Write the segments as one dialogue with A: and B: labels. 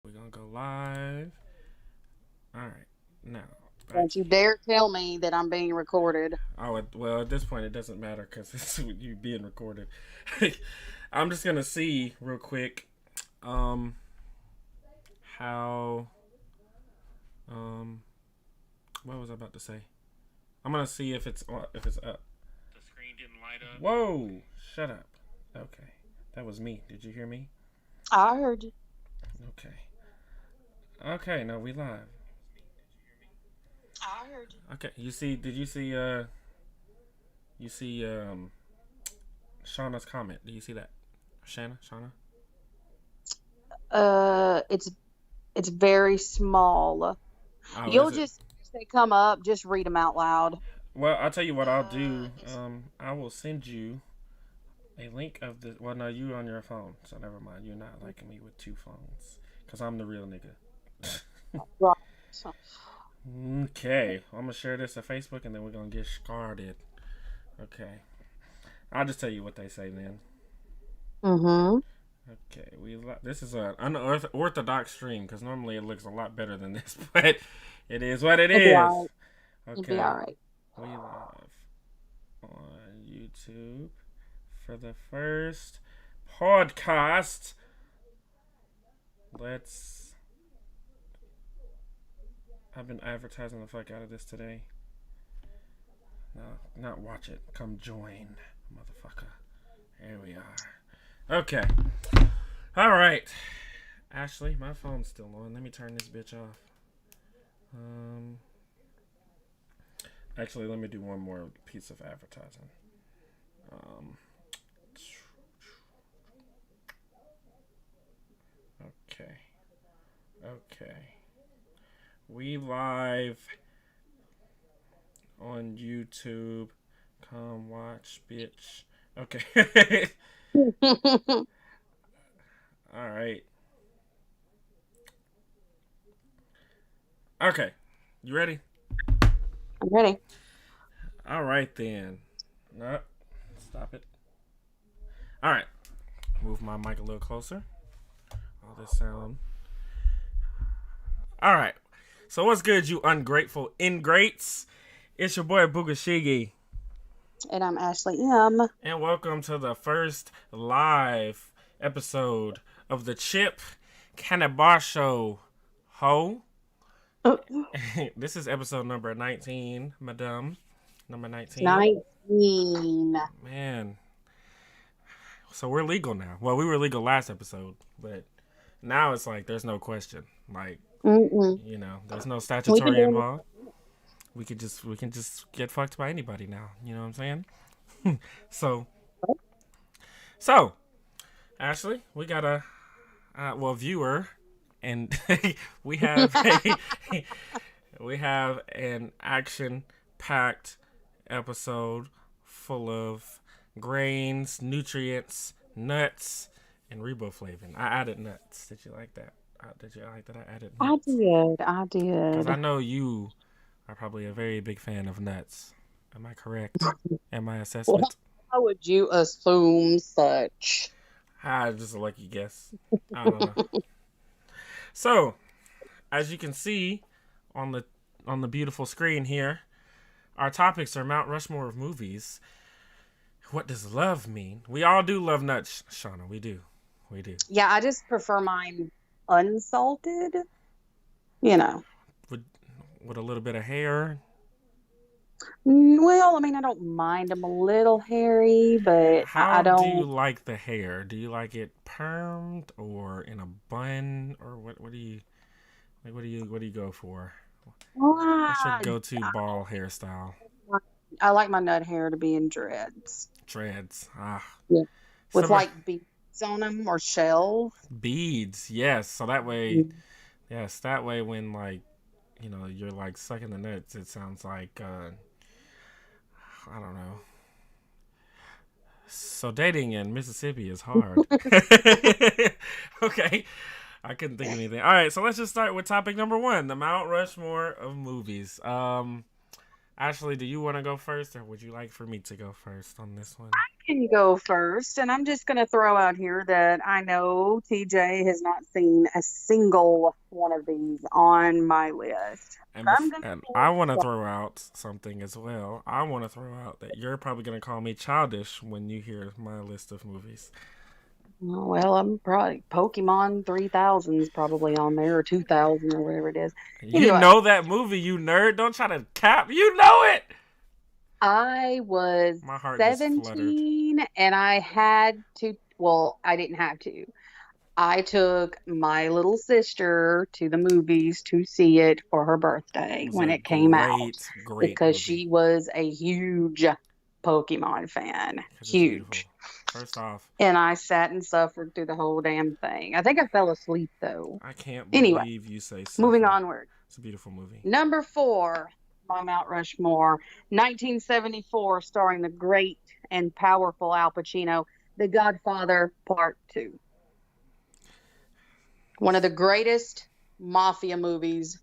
A: We're gonna go live. All right, now back.
B: Don't you dare tell me that I'm being recorded.
A: Well, at this point, it doesn't matter because it's you being recorded. I'm just gonna see real quick, um, how, um, what was I about to say? I'm gonna see if it's up. The screen didn't light up. Whoa! Shut up. Okay, that was me. Did you hear me?
B: I heard you.
A: Okay. Okay, no, we live.
B: I heard you.
A: Okay, you see? Did you see? You see? Shauna's comment. Do you see that? Shauna.
B: It's very small.
A: Oh,
B: You'll
A: is it?
B: just as they come up, just read them out loud.
A: Well, I'll tell you what I'll do. I will send you a link of the. Well, no, you on your phone, so never mind. You're not liking me with two phones, cause I'm the real nigga.
B: Right.
A: Okay, I'm gonna share this to Facebook, and then we're gonna get started. Okay, I'll just tell you what they say then.
B: Mm-hmm.
A: Okay, this is an unorthodox stream because normally it looks a lot better than this, but it is what it
B: It'll be
A: is.
B: all right. It'll be
A: Okay,
B: all right.
A: we live on YouTube for the first podcast. Let's. I've been advertising the fuck out of this today. No, not watch it. Come join, motherfucker. Here we are. Okay. All right. Ashley, my phone's still on. Let me turn this bitch off. Actually, let me do one more piece of advertising. Um, okay. Okay. We live on YouTube. Come watch, bitch. Okay. All right. Okay. You ready?
B: I'm ready.
A: All right then. No. Stop it. All right. Move my mic a little closer. All this sound. All right. So what's good, you ungrateful ingrates? It's your boy Bugashigi.
B: And I'm Ashley M.
A: And welcome to the first live episode of the Chip Cannabis Show. Ho. This is episode number 19, madame. Number 19.
B: 19.
A: Man. So we're legal now. Well, we were legal last episode, but now it's like there's no question. Like,
B: Mm-mm.
A: there's no
B: We can
A: statutory
B: do
A: involved. We can just get fucked by anybody now. You know what I'm saying? so
B: it.
A: so Ashley, we got a viewer, and we have we have an action packed episode full of grains, nutrients, nuts, and riboflavin. I added nuts. Did you like that? Did you like that I added
B: I
A: nuts?
B: did. I
A: Because I
B: did.
A: know you are probably a very big fan of nuts. Am I correct? Am my
B: Well,
A: assessment?
B: how would you assume such?
A: Just a lucky guess. I don't know. So, as you can see on the beautiful screen here, our topics are Mount Rushmore of movies. What does love mean? We all do love nuts, Shauna. We do. We do.
B: Yeah, I just prefer mine unsalted. You know.
A: With with a little bit of hair.
B: Well, I mean, I don't mind them a little hairy, but I
A: How do you
B: don't.
A: like the hair? Do you like it permed or in a bun, or what do you like? What do you go for?
B: Well,
A: What's your go-to ball hairstyle?
B: I like my nut hair to be in dreads.
A: Dreads. Ah.
B: Yeah. With
A: Some
B: like beads on them or shells.
A: beads. Yes. So that way,
B: Mm.
A: yes, that way when like you're like sucking the nuts, it sounds like I don't know. So dating in Mississippi is hard. Okay. I couldn't think of anything. All right, so let's just start with topic number 1, the Mount Rushmore of movies. Ashley, do you want to go first, or would you like for me to go first on this one?
B: can go first, and I'm just going to throw out here that I know TJ has not seen a single one of these on my list.
A: And
B: But I'm going
A: and I want to
B: to.
A: throw out something as well. I want to throw out that you're probably going to call me childish when you hear my list of movies.
B: Well, I'm probably Pokemon 3000 is probably on there, or 2000 or whatever it is.
A: You
B: Anyway,
A: know that movie, you nerd. Don't try to cap. You know it.
B: I was
A: My heart just fluttered.
B: 17 and I had to, well, I didn't have to. I took my little sister to the movies to see it for her
A: It
B: birthday
A: was
B: when
A: a
B: it came out
A: great, great
B: because
A: movie
B: she was a huge Pokemon fan.
A: because it's beautiful.
B: Huge.
A: First off,
B: And I sat and suffered through the whole damn thing. I think I fell asleep though.
A: I can't
B: Anyway,
A: believe you say
B: moving
A: suffer.
B: onward.
A: It's a beautiful movie.
B: Number four, my Mount Rushmore, 1974, starring the great and powerful Al Pacino, The Godfather Part 2. One of the greatest mafia movies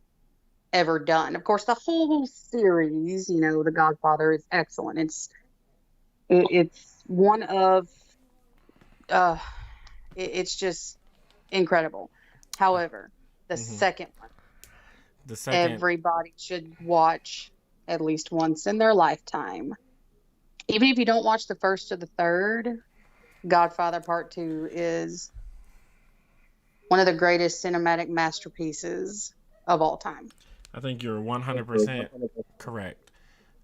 B: ever done. Of course, the whole series, The Godfather is excellent. It's one of uh it's just incredible. However, the
A: Hmm.
B: second one,
A: The second,
B: everybody should watch at least once in their lifetime. Even if you don't watch the first or the third, Godfather Part 2 is one of the greatest cinematic masterpieces of all time.
A: I think you're 100% correct.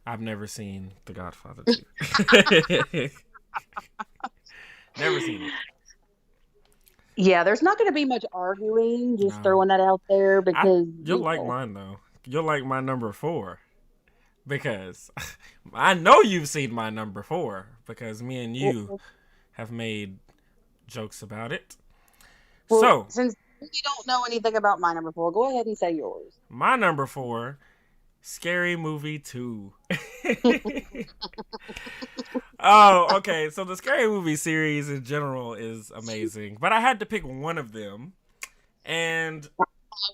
A: I've never seen The Godfather 2. Never seen it.
B: Yeah, there's not going to be much arguing, just
A: No.
B: throwing that out there
A: I
B: because,
A: You'll like mine though. You'll like my number 4 because I know you've seen my number 4 because me and you
B: well,
A: have made jokes about it.
B: well,
A: So,
B: since you don't know anything about my number four, go ahead and say yours.
A: my number 4, Scary Movie 2. Oh, okay. So the Scary Movie series in general is amazing, but I had to pick one of them. And
B: I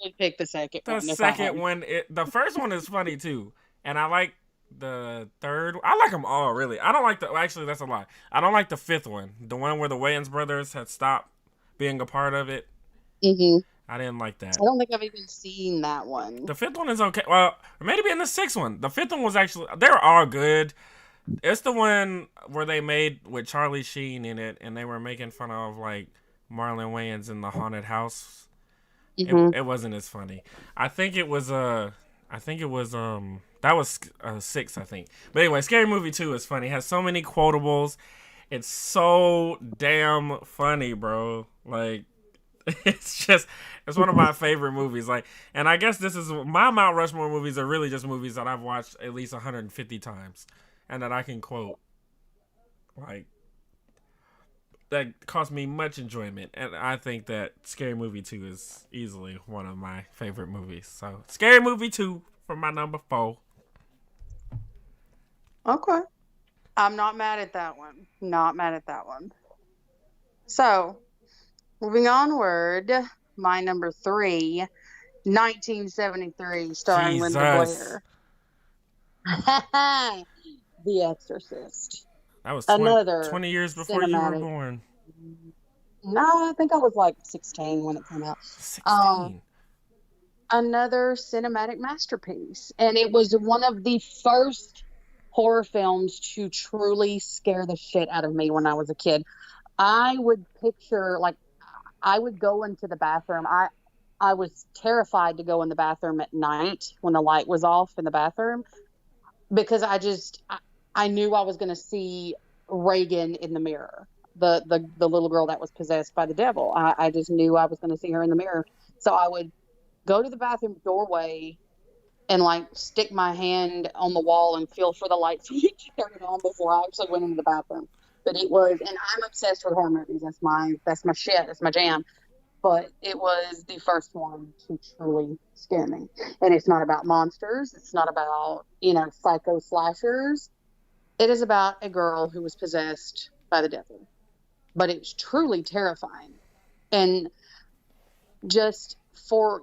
B: would pick the second
A: the
B: one if I had.
A: second one, the first one is funny too, and I like the third. I like them all really. I don't like the. Actually, that's a lie. I don't like the fifth one, the one where the Wayans brothers had stopped being a part of it.
B: Hmm.
A: I didn't like that.
B: I don't think I've even seen that one.
A: The fifth one is okay. Well, maybe in the sixth one. The fifth one was actually they were all good. It's the one where they made with Charlie Sheen in it, and they were making fun of like Marlon Wayans in the haunted house.
B: Hmm.
A: It wasn't as funny. I think it was I think it was that was 6 I think. But anyway, Scary Movie 2 is funny. It has so many quotables. It's so damn funny, bro. Like it's one of my favorite movies. Like, and I guess this is my Mount Rushmore movies are really just movies that I've watched at least 150 times and that I can quote. Like that caused me much enjoyment, and I think that Scary Movie 2 is easily one of my favorite movies. So, Scary Movie 2 for my number 4.
B: Okay. I'm not mad at that one. Not mad at that one. So, moving onward, my number three, 1973, starring Linda
A: Jesus.
B: Blair. The Exorcist.
A: That was 20,
B: Another
A: 20 years before you were
B: cinematic.
A: born.
B: No, I think I was like 16 when it came out. Um,
A: 16.
B: Another cinematic masterpiece. And it was one of the first horror films to truly scare the shit out of me when I was a kid. I would picture, like, I would go into the bathroom. I was terrified to go in the bathroom at night when the light was off in the bathroom because I knew I was going to see Reagan in the mirror, the little girl that was possessed by the devil. I just knew I was going to see her in the mirror. So I would go to the bathroom doorway and like stick my hand on the wall and feel for the light switch to turn it on before I actually went into the bathroom. But it was, and I'm obsessed with horror movies. That's my shit. That's my jam. But it was the first one to truly scare me. And it's not about monsters. It's not about, psycho slashers. It is about a girl who was possessed by the devil. But it's truly terrifying. And just for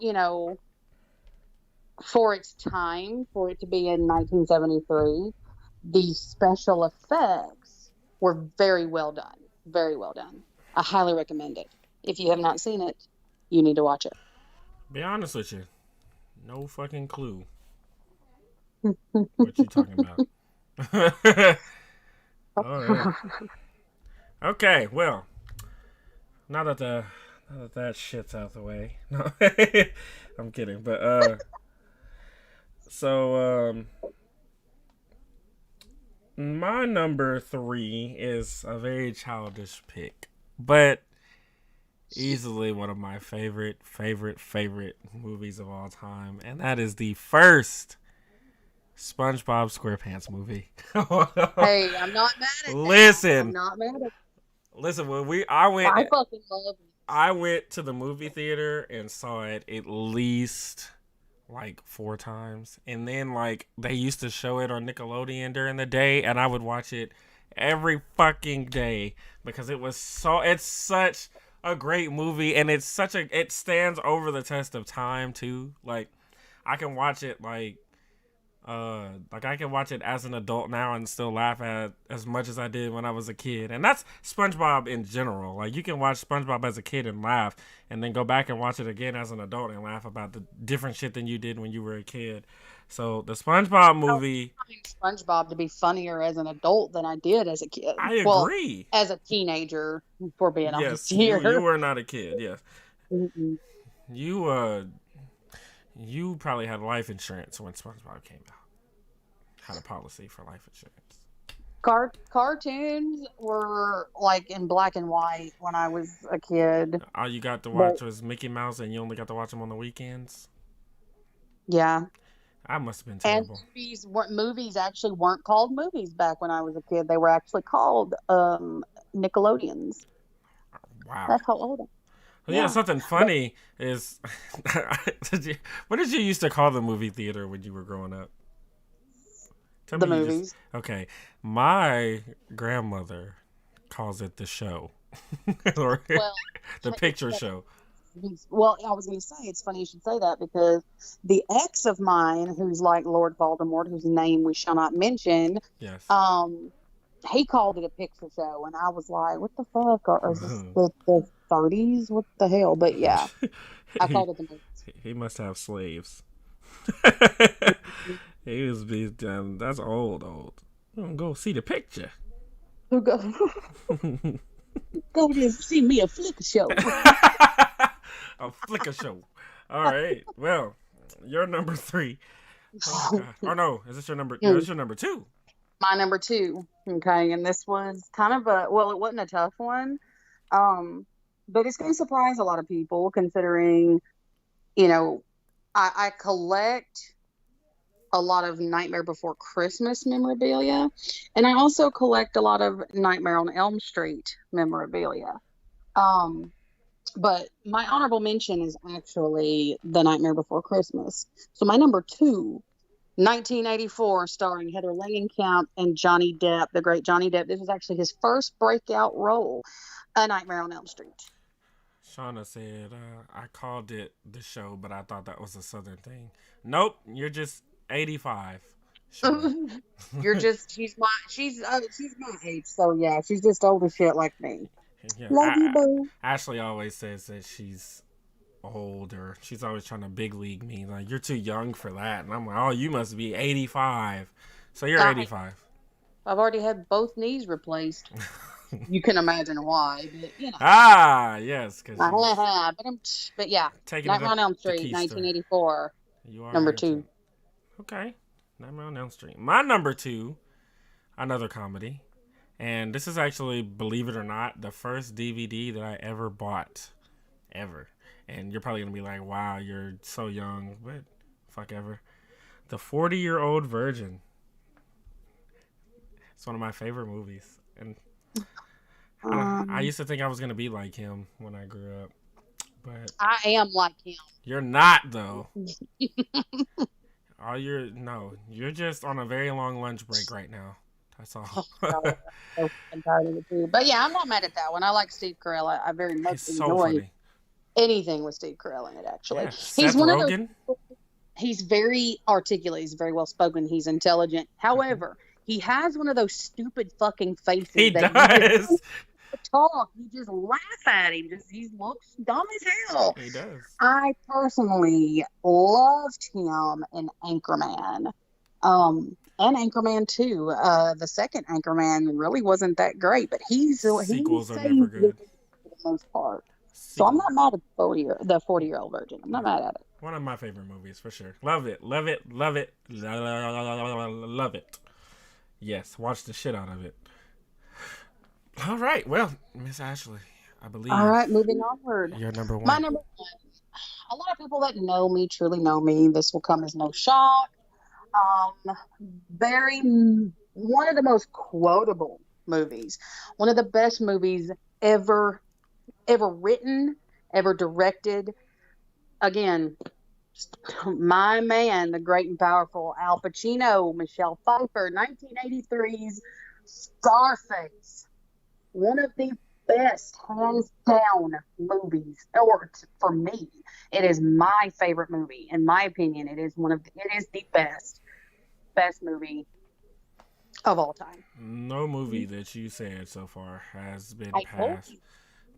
B: its time, for it to be in 1973, the special effects were very well done. Very well done. I highly recommend it. If you have not seen it, you need to watch it.
A: Be honest with you, no fucking clue what you talking about. All right. Okay. Well, now that that shit's out the way, no, I'm kidding. But so my number 3 is a very childish pick, but easily one of my favorite movies of all time, and that is the first Spongebob SquarePants movie.
B: Hey, I'm not mad at that.
A: Listen,
B: I'm not mad at
A: listen.
B: I fucking love it.
A: I went to the movie theater and saw it at least like 4 times, and then like they used to show it on Nickelodeon during the day, and I would watch it every fucking day because it's such a great movie, and it stands over the test of time too. Like I can watch it like I can watch it as an adult now and still laugh at as much as I did when I was a kid. And that's SpongeBob in general. Like you can watch SpongeBob as a kid and laugh, and then go back and watch it again as an adult and laugh about the different shit than you did when you were a kid. So the SpongeBob movie,
B: I find SpongeBob to be funnier as an adult than I did as a kid.
A: I agree.
B: As a teenager, for being
A: Yes,
B: honest here.
A: you were not a kid. Yes,
B: Mm-mm.
A: you probably had life insurance when SpongeBob came out. Had a policy for life insurance.
B: Cartoons were like in black and white when I was a kid.
A: All you got to watch was Mickey Mouse, and you only got to watch them on the weekends.
B: Yeah.
A: I must have been
B: And
A: terrible.
B: movies actually weren't called movies back when I was a kid. They were actually called Nickelodeons.
A: Wow.
B: That's how old I am.
A: Well, yeah, something funny is, what did you used to call the movie theater when you were growing up? Tell
B: The
A: me you
B: movies.
A: Okay, my grandmother calls it the show, or
B: Well,
A: the picture show.
B: well, I was going to say, it's funny you should say that because the ex of mine, who's like Lord Voldemort, whose name we shall not mention,
A: Yes.
B: he called it a picture show, and I was like, "What the fuck? Or is this the 30s? What the hell?" But yeah, I called it the movies.
A: He must have slaves. He was that's old. Go see the picture.
B: Go to see me a flick show.
A: A flicker show. All right. Well, you're number 3. Oh, God. Oh no, is this your number? No, it's your number 2.
B: My number 2. Okay, and this was kind of it wasn't a tough one, but it's going to surprise a lot of people considering, I collect a lot of Nightmare Before Christmas memorabilia, and I also collect a lot of Nightmare on Elm Street memorabilia. But my honorable mention is actually The Nightmare Before Christmas. So my number 2, 1984, starring Heather Langenkamp and Johnny Depp, the great Johnny Depp. This was actually his first breakout role, A Nightmare on Elm Street.
A: Shauna said, I called it the show, but I thought that was a southern thing. Nope, you're just 85.
B: she's my age, so yeah, she's just old as shit like me.
A: Yeah,
B: Love you, boo.
A: Ashley always says that she's old, or she's always trying to big league me. Like, you're too young for that. And I'm like, oh, you must be 85. So you're 85.
B: I've already had both knees replaced. You can imagine why, but
A: Ah, yes. But
B: yeah, Nightmare on Elm Street, 1984.
A: You are
B: number 2.
A: Okay, Nightmare on Elm Street. My number 2, another comedy. And this is actually, believe it or not, the first DVD that I ever bought. Ever. And you're probably going to be like, wow, you're so young. But fuck ever. The 40-Year-Old Virgin. It's one of my favorite movies. And I used to think I was going to be like him when I grew up. But
B: I am like him.
A: You're not, though. You're just on a very long lunch break right now. That's all.
B: I'm tired of it too. But yeah, I'm not mad at that one. I like Steve Carell. I very much enjoy anything with Steve Carell in it, actually.
A: Yeah.
B: He's
A: Seth
B: one
A: Rogen?
B: of those. He's very articulate. He's very well spoken. He's intelligent. However, He has one of those stupid fucking faces
A: He
B: that you
A: does.
B: just talk, you just laugh at him. Just he looks dumb as hell.
A: He does.
B: I personally loved him in Anchorman. And Anchorman 2. The second Anchorman really wasn't that great, but he
A: Sequels are never
B: saved
A: good.
B: it for the most part. So I'm
A: Sequel.
B: not mad at the 40-year-old virgin. I'm not mad at it.
A: One of my favorite movies for sure. Love it. Love it. Love it. Love it. Yes, watch the shit out of it. All right. Well, Miss Ashley, I believe.
B: All right, moving onward.
A: You're number one.
B: My number one. A lot of people that know me truly know me. This will come as no shock. One of the most quotable movies, one of the best movies ever written, ever directed. Again, my man, the great and powerful Al Pacino, Michelle Pfeiffer, 1983's Scarface. One of the best, hands down, movies. Or for me, it is my favorite movie. In my opinion, it is the best movie of all time.
A: No movie that you said so far has been past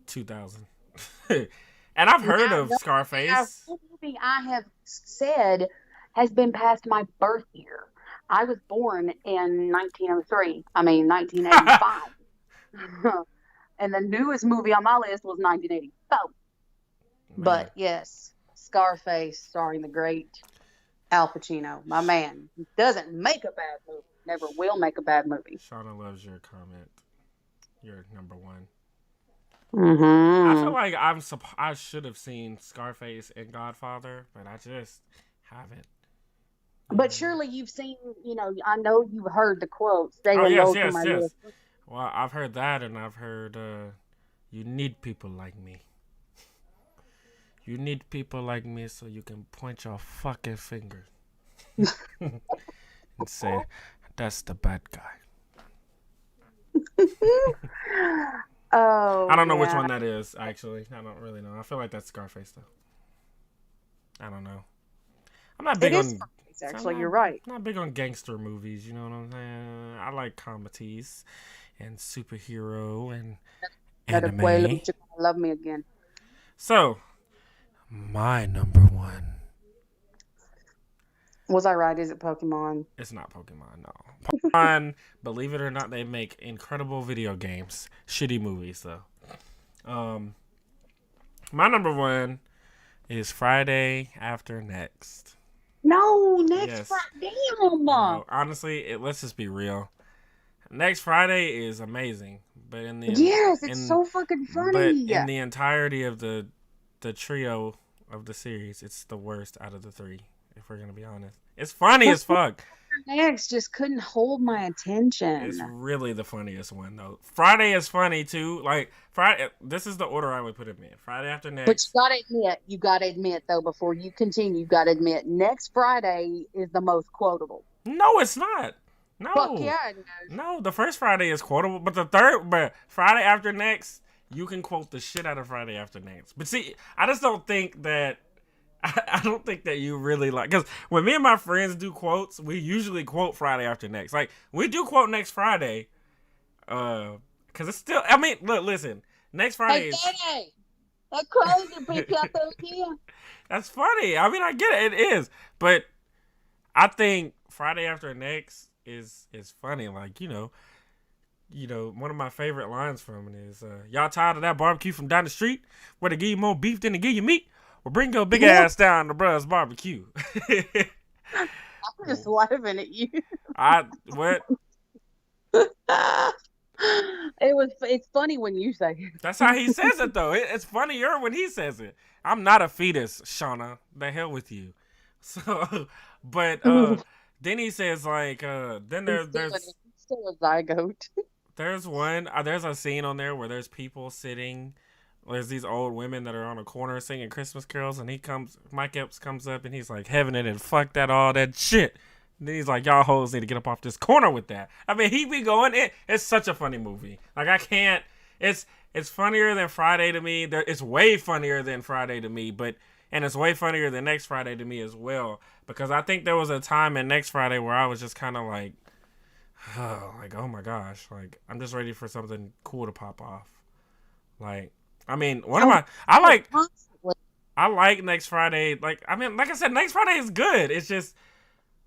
A: 2000. And I've heard of Scarface.
B: No movie I have said has been past my birth year. I was born in 1903. I mean, 1985. And the newest movie on my list was 1984. But yes, Scarface, starring the great Al Pacino, my man. Doesn't make a bad movie. Never will make a bad movie.
A: Shauna loves your comment. You're number one.
B: Mm-hmm.
A: I feel like I should have seen Scarface and Godfather, but I just haven't.
B: But surely you've seen, I know you've heard the quotes. They
A: yes.
B: list.
A: Well, I've heard that, and I've heard you need people like me. You need people like me so you can point your fucking finger and say, that's the bad guy.
B: Oh,
A: I don't know which one that is, actually. I don't really know. I feel like that's Scarface, though. I don't know. I'm not big on...
B: Scarface, actually, you're right.
A: I'm not big on gangster movies, you know what I'm saying? I like comedies and superhero and anime.
B: Love me again.
A: So, my number one.
B: Was I right? Is it Pokemon?
A: It's not Pokemon, no. Pokemon, believe it or not, they make incredible video games. Shitty movies, though. My number one is Friday After Next.
B: No, next Friday. Damn.
A: No, honestly, let's just be real. Next Friday is amazing, but
B: it's so fucking funny.
A: But in the entirety of the trio of the series, it's the worst out of the three. If we're gonna be honest, it's funny as fuck.
B: Next just couldn't hold my attention.
A: It's really the funniest one though. Friday is funny too. Like Friday, this is the order I would put it in. Friday After Next.
B: But you gotta admit though, before you continue, you gotta admit, Next Friday is the most quotable.
A: No, it's not. No.
B: Fuck yeah, it is.
A: No, the first Friday is quotable, but but Friday After Next, you can quote the shit out of Friday After Next. But see, I just don't think that. I don't think that you really like, because when me and my friends do quotes, we usually quote Friday After Next. Like, we do quote Next Friday, because it's still, I mean, look, listen, Next Friday is...
B: Hey, that crazy people out there here. That's
A: funny. I mean, I get it. It is. But I think Friday After Next is funny. Like, one of my favorite lines from it is, y'all tired of that barbecue from down the street where they give you more beef than they give you meat? Well, bring your big ass down to Bruh's Barbecue.
B: I'm just laughing at you.
A: What?
B: It's funny when you say it.
A: That's how he says it, though. It's funnier when he says it. I'm not a fetus, Shauna. The hell with you. So, but then he says, like, then there's
B: still a zygote.
A: There's a scene on there where there's people sitting. There's these old women that are on a corner singing Christmas carols, and Mike Epps comes up, and he's like, heaven it and fuck all that shit. And then he's like, y'all hoes need to get up off this corner with that. I mean, he be going, it's such a funny movie. Like, I can't, it's funnier than Friday to me. It's way funnier than Friday to me, and it's way funnier than Next Friday to me as well. Because I think there was a time in Next Friday where I was just kind of like, like, oh my gosh, like I'm just ready for something cool to pop off. Like, I mean, one of
B: I'm
A: my
B: constantly.
A: I like Next Friday. Like, I mean, like I said, Next Friday is good. It's just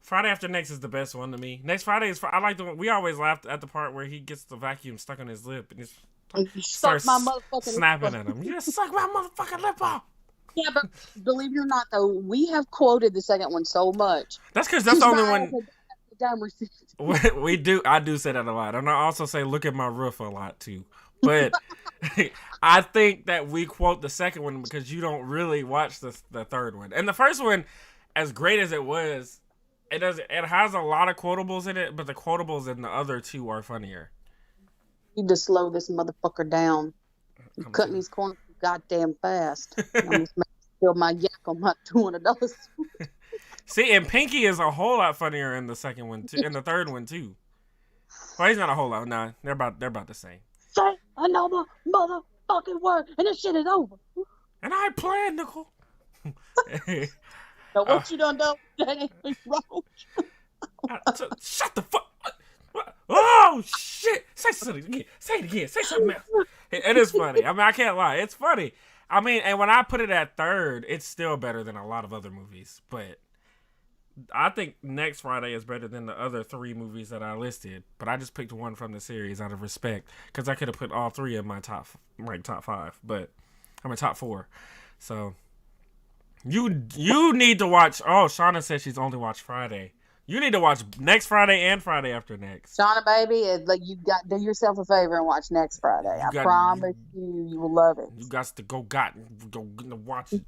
A: Friday After Next is the best one to me. Next Friday is I like the one we always laughed at the part where he gets the vacuum stuck on his lip and he
B: And you suck my
A: starts
B: motherfucking
A: snapping
B: lip.
A: at him. You just suck my motherfucking lip off.
B: Yeah, but believe it or not, though, we have quoted the second one so much.
A: That's because that's the
B: Kiss
A: only
B: my ass
A: one
B: a damn receipt.
A: we do. I do say that a lot, and I also say "look at my roof" a lot too. But I think that we quote the second one because you don't really watch the third one, and the first one, as great as it was, it has a lot of quotables in it, but the quotables in the other two are funnier.
B: You need to slow this motherfucker down. You're
A: I'm
B: cutting
A: sorry.
B: these corners too goddamn fast. You almost made me spill my yak on my $200.
A: See, and Pinky is a whole lot funnier in the second one too, in the third one too. Well, he's not a whole lot. Nah, they're about the same.
B: Say another motherfucking word, and this shit is over.
A: And I planned, Nicole.
B: So
A: uh,
B: what you done done? Wrong.
A: Shut the fuck. Oh shit! Say something again. Say it again. Say something else. It is funny. I mean, I can't lie. It's funny. I mean, and when I put it at third, it's still better than a lot of other movies. But I think Next Friday is better than the other three movies that I listed. But I just picked one from the series out of respect because I could have put all three in my top five. But I'm a top four. So you need to watch. Oh, Shauna said she's only watched Friday. You need to watch Next Friday and Friday After Next.
B: Shauna, baby, like you got do yourself a favor and watch next Friday.
A: You
B: I
A: got
B: promise you will love it.
A: You got to go watch it.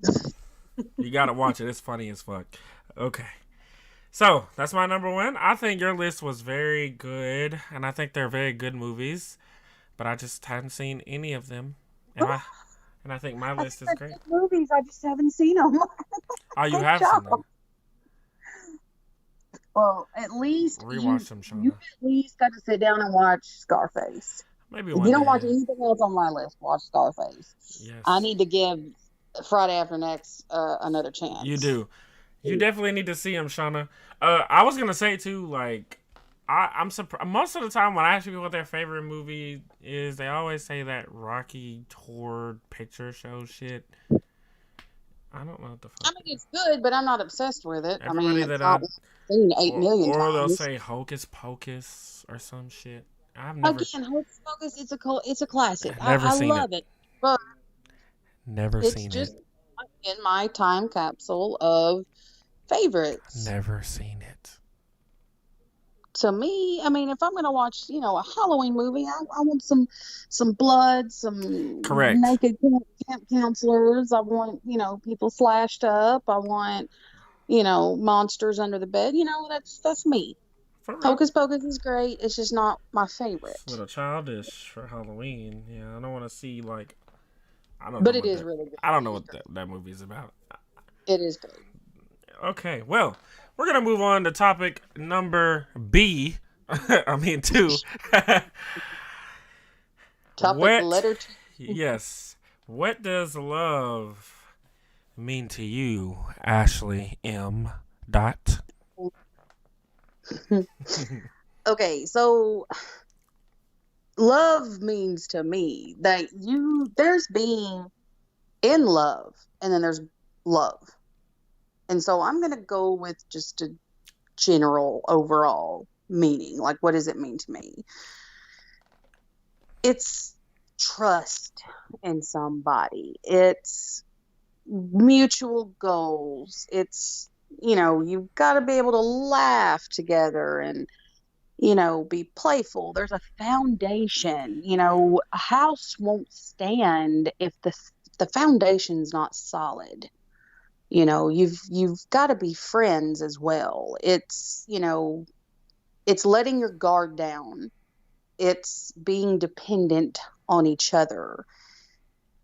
A: You gotta watch it. It's funny as fuck. Okay. So that's my number one. I think your list was very good, and I think they're very good movies, but I just hadn't seen any of them, and I think my
B: I
A: list is
B: said
A: great.
B: good movies. I just haven't seen them.
A: Oh, you
B: Good
A: have
B: job.
A: seen them.
B: Well, at least
A: Rewatch them,
B: you
A: Shauna.
B: at least got to sit down and watch Scarface.
A: Maybe
B: If
A: one
B: you don't watch
A: day.
B: anything else on my list, watch Scarface. I
A: Yes,
B: need to give Friday After Next another chance.
A: you do. You definitely need to see them, Shauna. I was gonna say too, like I'm surprised. Most of the time, when I ask people what their favorite movie is, they always say that Rocky Tour picture show shit. I don't know what the
B: I
A: fuck.
B: mean, it's good, but I'm not obsessed with it. I mean,
A: Everybody
B: it's
A: that
B: not seen 8 million
A: or they'll
B: times.
A: say Hocus Pocus or some shit. I've never
B: Again, Hocus Pocus, it's a classic.
A: never
B: I
A: seen it.
B: love it, but
A: Never
B: it's
A: seen
B: just
A: it.
B: in my time capsule of favorites.
A: Never seen it.
B: To me, I mean, if I'm gonna watch, a Halloween movie, I want some blood, some
A: Correct.
B: naked camp counselors. I want, people slashed up. I want, monsters under the bed. That's me.
A: For real.
B: Hocus Pocus is great. It's just not my
A: It's a
B: favorite,
A: little childish for Halloween. Yeah, I don't want to see like I don't know
B: but it
A: what
B: is
A: that
B: really good.
A: I don't
B: It
A: know
B: is
A: what
B: great.
A: that movie is about.
B: It is good.
A: Okay, well, we're gonna move on to topic number B. I mean two.
B: Topic
A: What?
B: letter T.
A: Yes. What does love mean to you, Ashley M. Dot?
B: Okay, so love means to me that there's being in love and then there's love. And so I'm going to go with just a general overall meaning. Like, what does it mean to me? It's trust in somebody. It's mutual goals. It's, you've got to be able to laugh together and, be playful. There's a foundation. A house won't stand if the foundation's not solid. You've got to be friends as well. It's letting your guard down. It's being dependent on each other.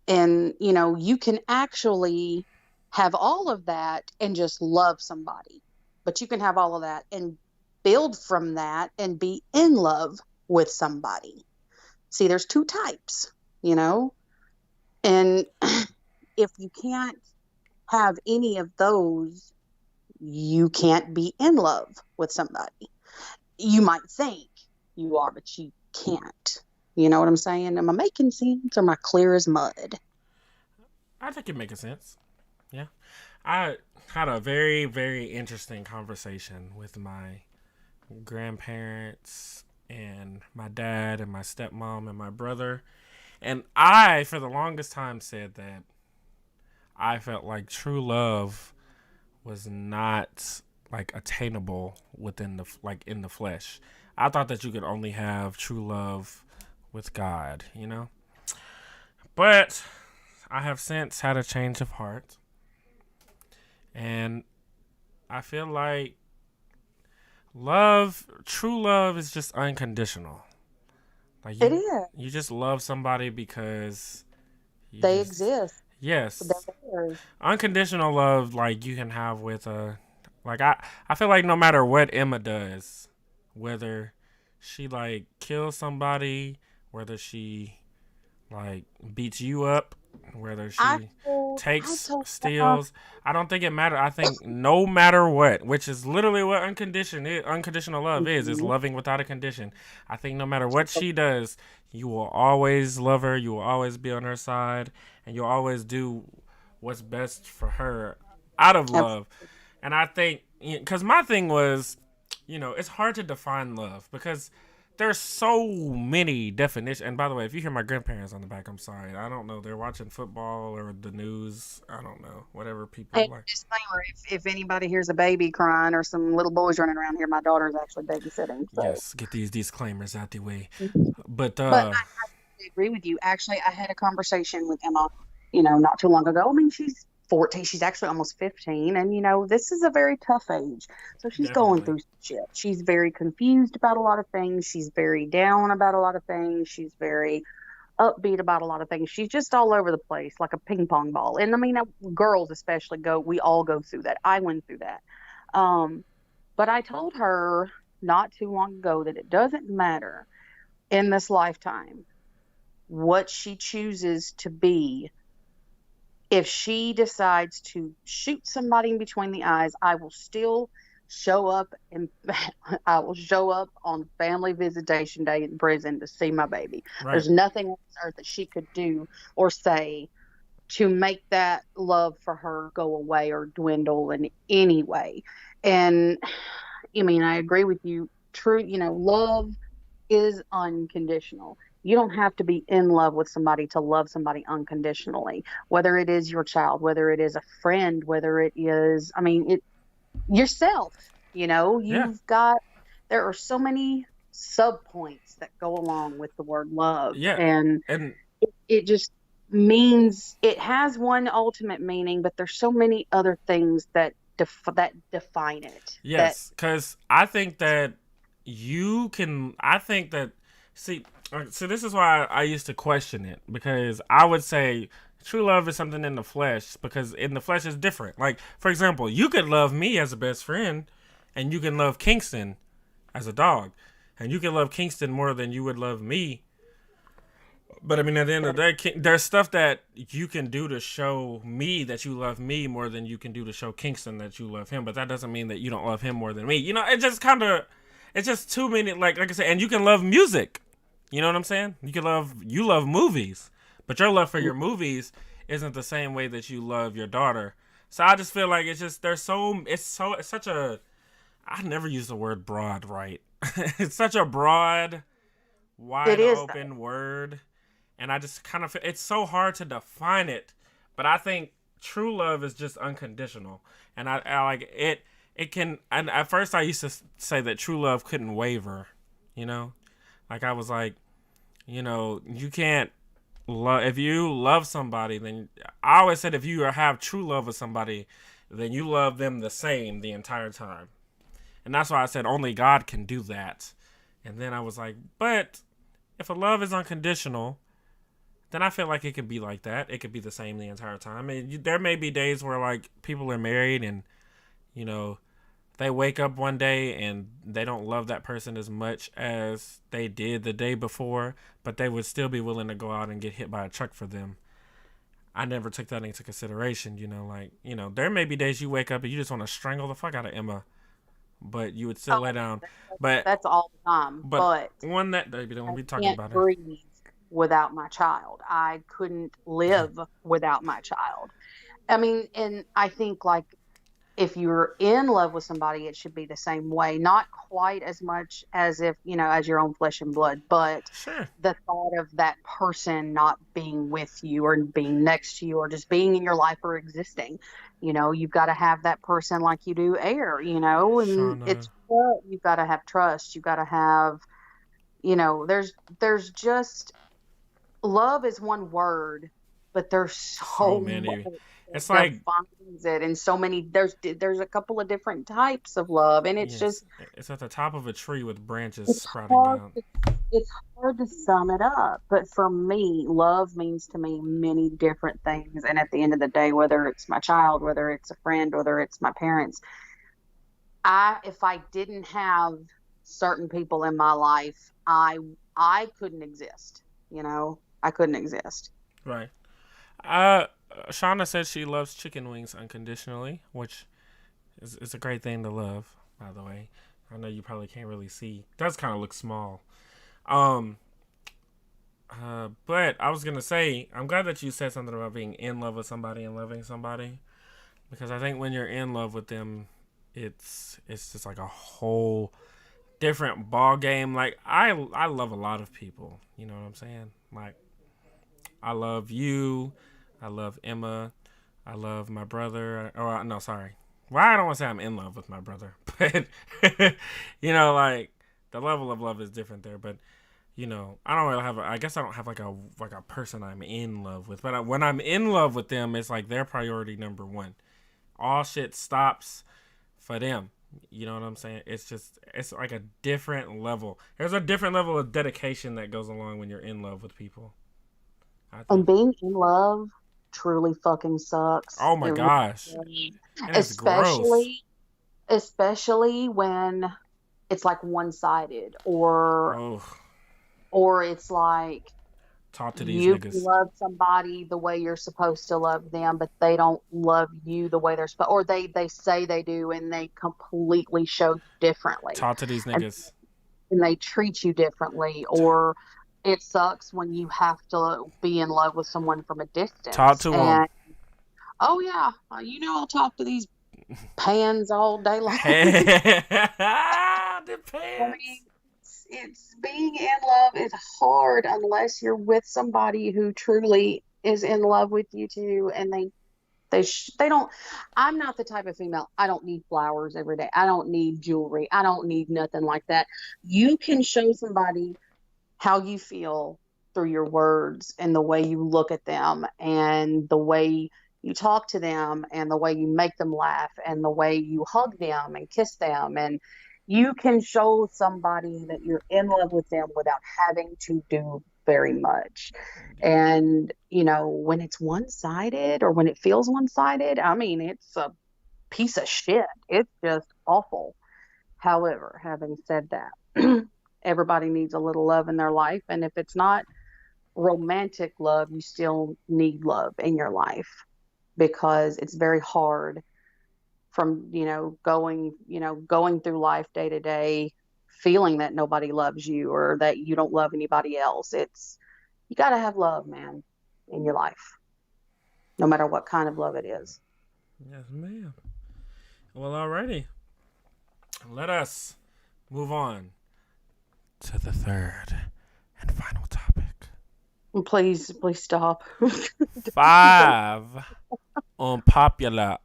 B: And, you can actually have all of that and just love somebody. But you can have all of that and build from that and be in love with somebody. See, there's two types, and if you can't have any of those, you can't be in love with somebody. You might think, you are, but you can't. You know what I'm saying? Am I making sense, or am I clear as mud?
A: I think it makes sense. Yeah. I had a very, very interesting conversation with my grandparents and my dad and my stepmom and my brother. And I, for the longest time, said that I felt like true love was not like attainable within the like in the flesh. I thought that you could only have true love with God, you know? But I have since had a change of heart, and I feel like true love is just unconditional. Like
B: It
A: you
B: is.
A: you just love somebody because you
B: They
A: just
B: exist.
A: yes.
B: They're there.
A: Unconditional love like you can have with a like I feel like no matter what Emma does, whether she like kills somebody, whether she like beats you up, whether
B: I
A: she
B: I
A: takes
B: told Emma,
A: steals, I don't think it matters. I think no matter what, which is literally what unconditional love is
B: mhm,
A: loving without a condition. I think no matter what she does, you will always love her, you will always be on her side, and you'll always do what's best for her out of love. And I think because my thing was, it's hard to define love because there's so many definitions. And by the way, if you hear my grandparents on the back, I'm sorry. I don't know. They're watching football or the news. I don't know. Whatever people
B: and
A: like.
B: disclaimer, if anybody hears a baby crying or some little boys running around here, my daughter's actually babysitting. So,
A: Yes, get these disclaimers out the way.
B: mhm.
A: But
B: But I agree with you. Actually, I had a conversation with Emma, not too long ago. I mean, she's 14. She's actually almost 15. And, this is a very tough age. So she's going
A: definitely.
B: through some shit. She's very confused about a lot of things. She's very down about a lot of things. She's very upbeat about a lot of things. She's just all over the place like a ping pong ball. And I mean, girls especially we all go through that. I went through that. Um, but I told her not too long ago that it doesn't matter in this lifetime what she chooses to be. If she decides to shoot somebody in between the eyes, I will still show up and I will show up on family visitation day in prison to see my baby.
A: Right.
B: There's nothing on this earth that she could do or say to make that love for her go away or dwindle in any way. And I mean, I agree with you. True, love is unconditional. You don't have to be in love with somebody to love somebody unconditionally, whether it is your child, whether it is a friend, whether it is, I mean, yourself.
A: Yeah.
B: There are so many sub points that go along with the word love.
A: Yeah.
B: And
A: And
B: it just means it has one ultimate meaning, but there's so many other things that define it. That
A: yes, because I think that you can. I think that see. So this is why I used to question it because I would say true love is something in the flesh because in the flesh is different. Like for example, you could love me as a best friend, and you can love Kingston as a dog, and you can love Kingston more than you would love me. But I mean, at the end of the day, there's stuff that you can do to show me that you love me more than you can do to show Kingston that you love him. But that doesn't mean that you don't love him more than me. It just kind of, it's just too many. Like I said, and you can love music. You know what I'm saying? You love movies, but your love for your movies isn't the same way that you love your daughter. So I just feel like it's such a. I never use the word broad right. It's such a broad,
B: it
A: wide
B: is that.
A: open word, and I just kind of feel it's so hard to define it. But I think true love is just unconditional, and I like it. It can. And at first, I used to say that true love couldn't waver. You know, like I was like, you can't love if you love somebody. Then I always said if you have true love with somebody, then you love them the same the entire time, and that's why I said only God can do that. And then I was like, but if a love is unconditional, then I feel like it could be like that. It could be the same the entire time. I mean, there may be days where like people are married and you know they wake up one day and they don't love that person as much as they did the day before, but they would still be willing to go out and get hit by a truck for them. I never took that into consideration. There may be days you wake up and you just want to strangle the fuck out of Emma. but you would still
B: Oh,
A: lay down. But
B: that's all the time.
A: but
B: But
A: one that we don't
B: I
A: be talking
B: can't
A: about it.
B: breathe without my child. I couldn't live without my child. I mean, and I think like if you're in love with somebody, it should be the same way. Not quite as much as if, as your own flesh and blood, but
A: Sure.
B: the thought of that person not being with you or being next to you or just being in your life or existing, you've got to have that person like you do air, and
A: Shauna.
B: you've got to have trust. You've got to have, there's just love is one word, but there's
A: So
B: so much
A: many. It's
B: that
A: like
B: defines it, and so many. There's a couple of different types of love, and it's
A: yes,
B: just
A: it's at the top of a tree with branches
B: it's
A: sprouting
B: hard.
A: down.
B: It's hard to sum it up, but for me, love means to me many different things. And at the end of the day, whether it's my child, whether it's a friend, whether it's my parents, if I didn't have certain people in my life, I couldn't exist. I couldn't exist.
A: Right. Uh, Shauna said she loves chicken wings unconditionally, which is a great thing to love. By the way, I know you probably can't really see. It does kind of look small. Um. But I was gonna say, I'm glad that you said something about being in love with somebody and loving somebody, because I think when you're in love with them, it's just like a whole different ball game. Like I love a lot of people. You know what I'm saying? Like I love you. I love Emma. I love my brother. Or no, sorry. Well, I don't want to say I'm in love with my brother, but like the level of love is different there. But I don't really have. I guess I don't have like a person I'm in love with. But when I'm in love with them, it's like their priority number one. All shit stops for them. You know what I'm saying? It's like a different level. There's a different level of dedication that goes along when you're in love with people, I
B: And
A: think.
B: being in love truly fucking sucks.
A: Oh my
B: It really
A: gosh.
B: does.
A: And it's gross.
B: Especially when it's like one-sided
A: Oh,
B: or it's like
A: talk to these
B: you
A: niggas.
B: love somebody the way you're supposed to love them, but they don't love you the way they're supposed, or they say they do and they completely show differently,
A: Talk to these
B: and,
A: niggas.
B: and they treat you differently, or it sucks when you have to be in love with someone from a
A: Talk
B: distance.
A: to them.
B: And oh yeah, I'll talk to these pans all day long. I mean,
A: Depends.
B: it's being in love is hard unless you're with somebody who truly is in love with you too, and they don't. I'm not the type of female. I don't need flowers every day. I don't need jewelry. I don't need nothing like that. You can show somebody how you feel through your words and the way you look at them and the way you talk to them and the way you make them laugh and the way you hug them and kiss them, and you can show somebody that you're in love with them without having to do very much.
A: Indeed.
B: And when it's one-sided or when it feels one-sided, I mean, it's a piece of shit. It's just awful. However, having said that, everybody needs a little love in their life. And if it's not romantic love, you still need love in your life because it's very hard from, going through life day to day, feeling that nobody loves you or that you don't love anybody else. You got to have love, man, in your life, no matter what kind of love it is.
A: Yes, ma'am. Well, alrighty. Let us move on to the third and final topic.
B: Please, please stop.
A: 5 unpopular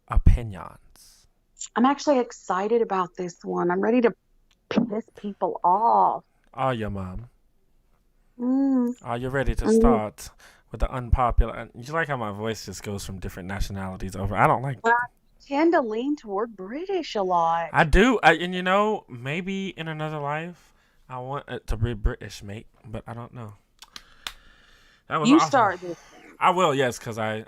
A: opinions.
B: I'm actually excited about this one. I'm ready to piss people off.
A: Are you, mom?
B: Mm,
A: Are you ready to
B: mm.
A: start with the unpopular? And you like how my voice just goes from different nationalities over? I don't like.
B: Well, I tend to lean toward British a lot.
A: I do, and maybe in another life, I want it to be British, mate. But I don't know. That was
B: You
A: awesome.
B: start this thing.
A: I will, yes, because I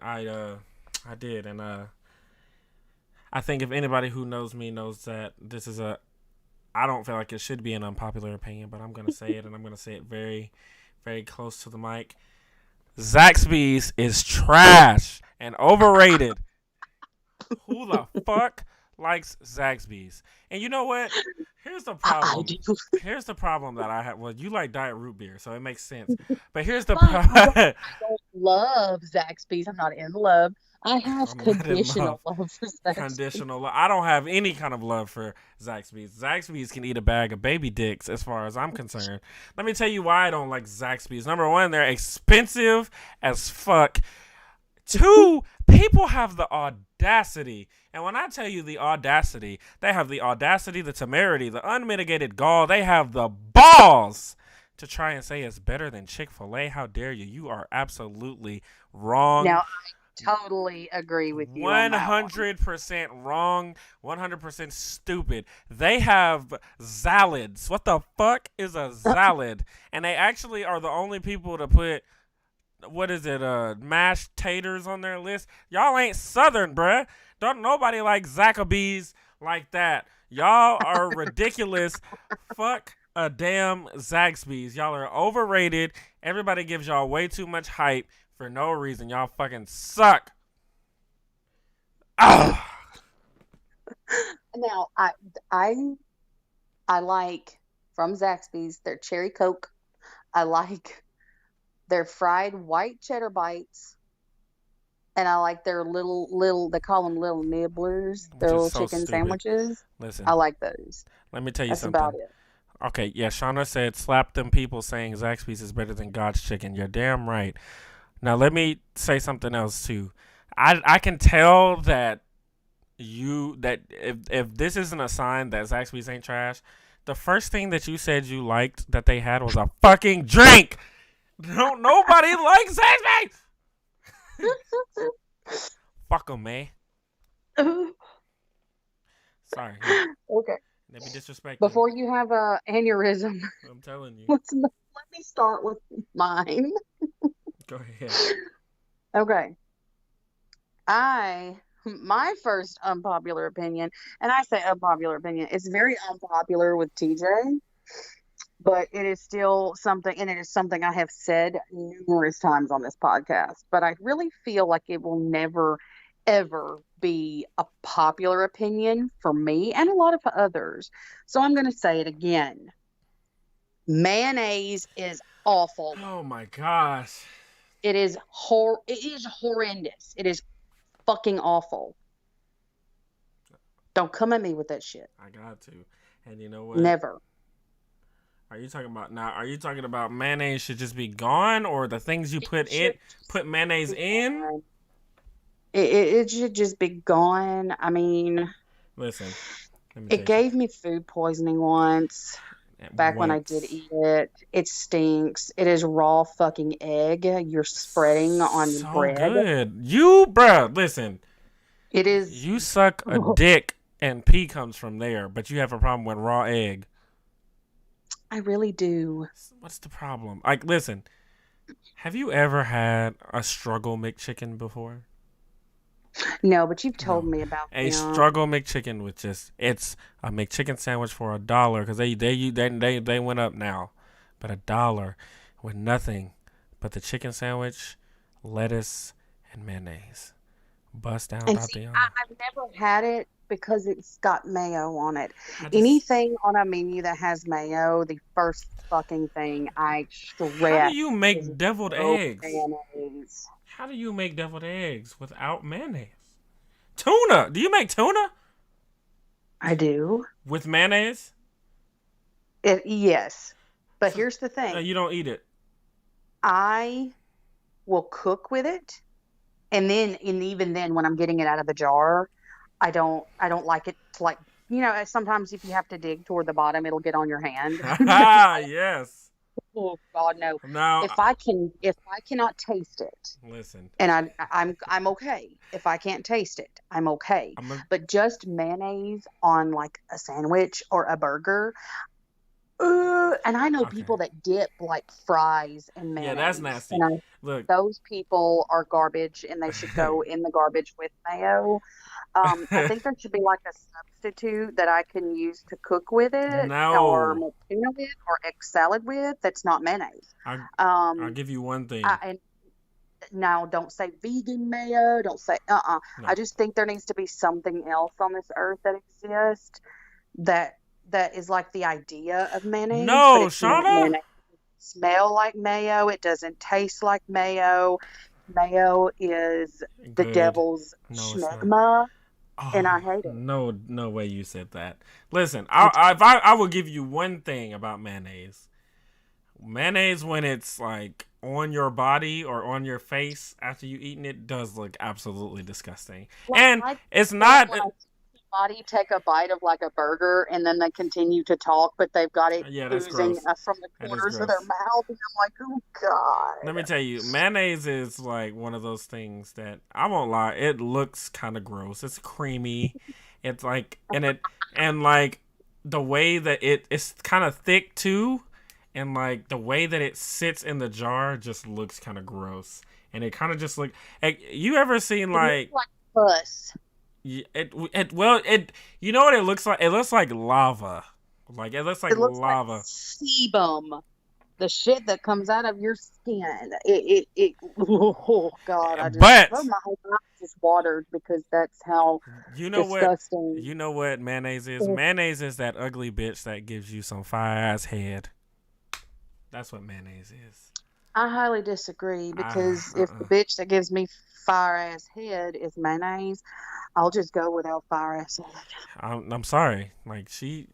A: did, and I think if anybody who knows me knows that this is I don't feel like it should be an unpopular opinion, but I'm gonna say it, and I'm gonna say it very, very close to the mic. Zaxby's is trash and overrated. Who the fuck likes Zaxby's. And you know what? Here's the
B: I
A: problem.
B: do.
A: Here's the problem that I have. Well, you like diet root beer, so it makes sense. But here's the
B: But
A: problem.
B: I don't love Zaxby's. I'm not in love. I have
A: I'm not in love.
B: conditional love for Zaxby's.
A: Conditional. I don't have any kind of love for Zaxby's. Zaxby's can eat a bag of baby dicks, as far as I'm concerned. Let me tell you why I don't like Zaxby's. Number one, they're expensive as fuck. Two, people have the audacity. And when I tell you the audacity, they have the audacity, the temerity, the unmitigated gall. They have the balls to try and say it's better than Chick-fil-A. How dare you? You are absolutely wrong.
B: Now, I totally agree with you on that one.
A: 100% wrong. 100% stupid. They have salads. What the fuck is a salad? And they actually are the only people to put, what is it, mashed taters on their list. Y'all ain't Southern, bruh. Don't nobody like Zaxby's like that. Y'all are ridiculous. Fuck a damn Zaxby's. Y'all are overrated. Everybody gives y'all way too much hype for no reason. Y'all fucking suck. Ah.
B: Now, I like from Zaxby's their cherry Coke. I like their fried white cheddar bites. And I like their little they call them little nibblers, their little
A: so
B: chicken
A: stupid.
B: sandwiches.
A: Listen,
B: I like those.
A: let me tell you
B: That's
A: something.
B: about it.
A: Okay, yeah, Shauna said, slap them people saying Zaxby's is better than God's chicken. You're damn right. Now, let me say something else, too. I can tell that if this isn't a sign that Zaxby's ain't trash, the first thing that you said you liked that they had was a fucking drink. Don't nobody like Zaxby's. Fuck them, man. Sorry.
B: Okay.
A: They be disrespecting.
B: Before you have a aneurysm,
A: I'm telling you.
B: let me start with mine.
A: Go ahead.
B: Okay. My first unpopular opinion, and I say unpopular opinion, it's very unpopular with TJ, but it is still something, and it is something I have said numerous times on this podcast, but I really feel like it will never, ever be a popular opinion for me and a lot of others. So I'm going to say it again. Mayonnaise is awful.
A: Oh my gosh.
B: It is horrendous. It is fucking awful. Don't come at me with that shit.
A: I got to. And you know what?
B: Never.
A: Are you talking about mayonnaise should just be gone, or the things you put mayonnaise in?
B: It should just be gone. I mean,
A: listen,
B: it gave me food poisoning once. Back when I did eat it. It stinks. It is raw fucking egg you're spreading on your bread.
A: Good. Bruh, listen.
B: It is.
A: You suck a dick and pee comes from there, but you have a problem with raw egg.
B: I really do.
A: What's the problem? Like, listen. Have you ever had a struggle McChicken before?
B: No, but you've told me about
A: a struggle McChicken with it's a McChicken sandwich for $1 because they went up now, but $1 with nothing but the chicken sandwich, lettuce, and mayonnaise. Bust down.
B: And see, I've never had it because it's got mayo on it. Anything on a menu that has mayo, the first fucking thing I stress.
A: How do you make deviled eggs?
B: Mayonnaise.
A: How do you make deviled eggs without mayonnaise? Tuna. Do you make tuna?
B: I do.
A: With mayonnaise?
B: Yes. But so, here's the thing.
A: You don't eat it.
B: I will cook with it. And even then when I'm getting it out of the jar, I don't like it to, like, you know, sometimes if you have to dig toward the bottom, it'll get on your hand.
A: Yes.
B: Oh God, no!
A: Now,
B: if I cannot taste it,
A: listen,
B: and I'm okay. If I can't taste it, I'm okay. But just mayonnaise on like a sandwich or a burger, and I know people that dip like fries in mayonnaise.
A: Yeah, that's nasty. Look,
B: those people are garbage, and they should go in the garbage with mayo. I think there should be like a substitute that I can use to cook with it, or make tuna with, or egg salad with. That's not mayonnaise.
A: I'll give you one thing.
B: Now, don't say vegan mayo. Don't say I
A: No.
B: just think there needs to be something else on this earth that exists that that is like the idea of mayonnaise, but
A: No,
B: it's not
A: Shauna.
B: mayonnaise. It doesn't smell like mayo. It doesn't taste like mayo. Mayo is the
A: Good.
B: devil's
A: No, it's not.
B: schmegma, and I
A: Oh,
B: hate it.
A: no, no way you said that. Listen,
B: I do.
A: I will give you one thing about mayonnaise. Mayonnaise, when it's like on your body or on your face after you eating it, does look absolutely disgusting.
B: Like
A: And
B: I
A: it's
B: feel
A: not.
B: when I see somebody take a bite of like a burger and then they continue to talk, but they've got it
A: Yeah, that's
B: oozing
A: gross.
B: from the
A: That is
B: corners of their
A: gross.
B: mouth, and I'm like, oh
A: Let me
B: god.
A: tell you, mayonnaise is like one of those things that I won't lie. It looks kind of gross. It's creamy. It's like and like the way that it's kind of thick too, and like the way that it sits in the jar just looks kind of gross. And it kind of just like you ever seen
B: It looks
A: like
B: like pus.
A: it you know what it looks like? It looks like lava. Like it looks like
B: It looks like
A: lava.
B: sebum. The shit that comes out of your skin. Oh God,
A: But
B: my whole mouth just watered because that's how
A: you know what?
B: disgusting.
A: You know what mayonnaise is? Mayonnaise is that ugly bitch that gives you some fire ass head. That's what mayonnaise is.
B: I highly disagree
A: Ah,
B: because if the bitch that gives me fire ass head is mayonnaise, I'll just go without fire ass head.
A: I'm sorry. Like she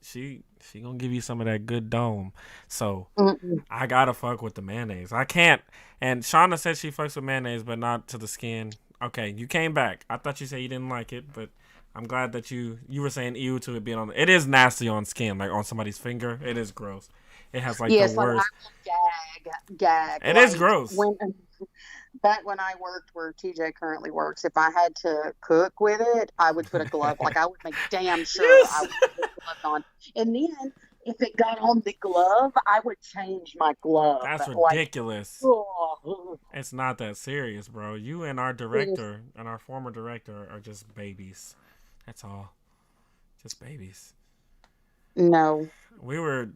A: gonna give you some of that good dome. So
B: Mm-mm.
A: I gotta fuck with the mayonnaise. I can't. And Shauna said she fucks with mayonnaise, but not to the skin. Okay, you came back. I thought you said you didn't like it, but I'm glad that you were saying ew to it being on. It is nasty on skin, like on somebody's finger. It is gross. It has like the
B: Yes, like I
A: worst.
B: will gag.
A: It is
B: Like
A: gross.
B: when back when I worked where TJ currently works, if I had to cook with it, I would put a glove. Like I would make damn sure I
A: Yes.
B: would put gloves on. And then if it got on the glove, I would change my glove.
A: That's
B: Like,
A: ridiculous.
B: oh,
A: It's not that serious, bro. You and our
B: it is
A: director and our former director are just babies. That's all. Just babies.
B: no.
A: We were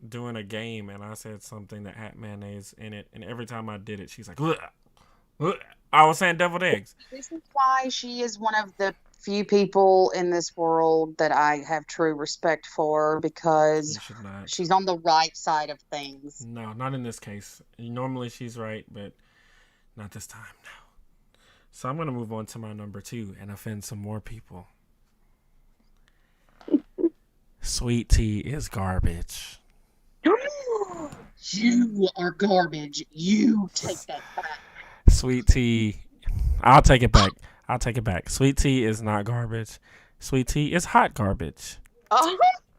A: doing a game and I said something that had mayonnaise in it, and every time I did it, she's like, ugh, ugh. I was saying deviled eggs.
B: This is why she is one of the few people in this world that I have true respect for because
A: You should not.
B: she's on the right side of things.
A: No, not in this case. Normally she's right, but not this time. No. So I'm gonna move on to my number two and offend some more people. Sweet tea is garbage.
B: You are garbage. You take that back.
A: Sweet tea. I'll take it back. I'll take it back. Sweet tea is not garbage. Sweet tea is hot garbage.
B: Oh,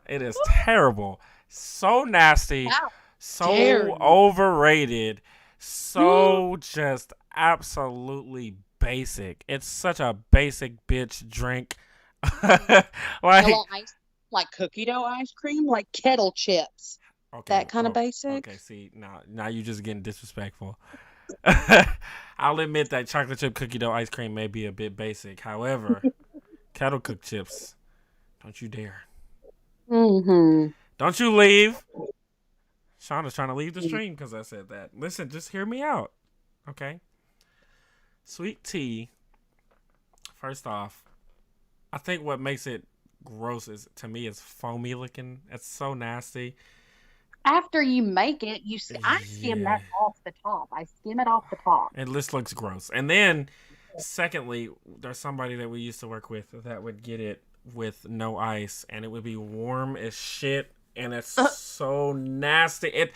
A: It is terrible. So nasty.
B: how dare
A: So
B: you?
A: overrated. So just absolutely basic. It's such a basic bitch drink. Like,
B: Vanilla ice, like cookie dough ice cream, like kettle chips.
A: okay,
B: That kind of
A: oh,
B: basic.
A: okay. See, now you just getting disrespectful. I'll admit that chocolate chip cookie dough ice cream may be a bit basic. However, kettle cooked chips, don't you dare.
B: Mm-hmm.
A: Don't you leave. Shauna's trying to leave the stream because I said that. Listen, just hear me out. Okay? Sweet tea, first off, I think what makes it gross is to me is foamy looking. It's so nasty.
B: After you make it, I skim
A: Yeah.
B: that off the top. I skim it off the top.
A: It just looks gross. And then secondly, there's somebody that we used to work with that would get it with no ice and it would be warm as shit and it's so nasty.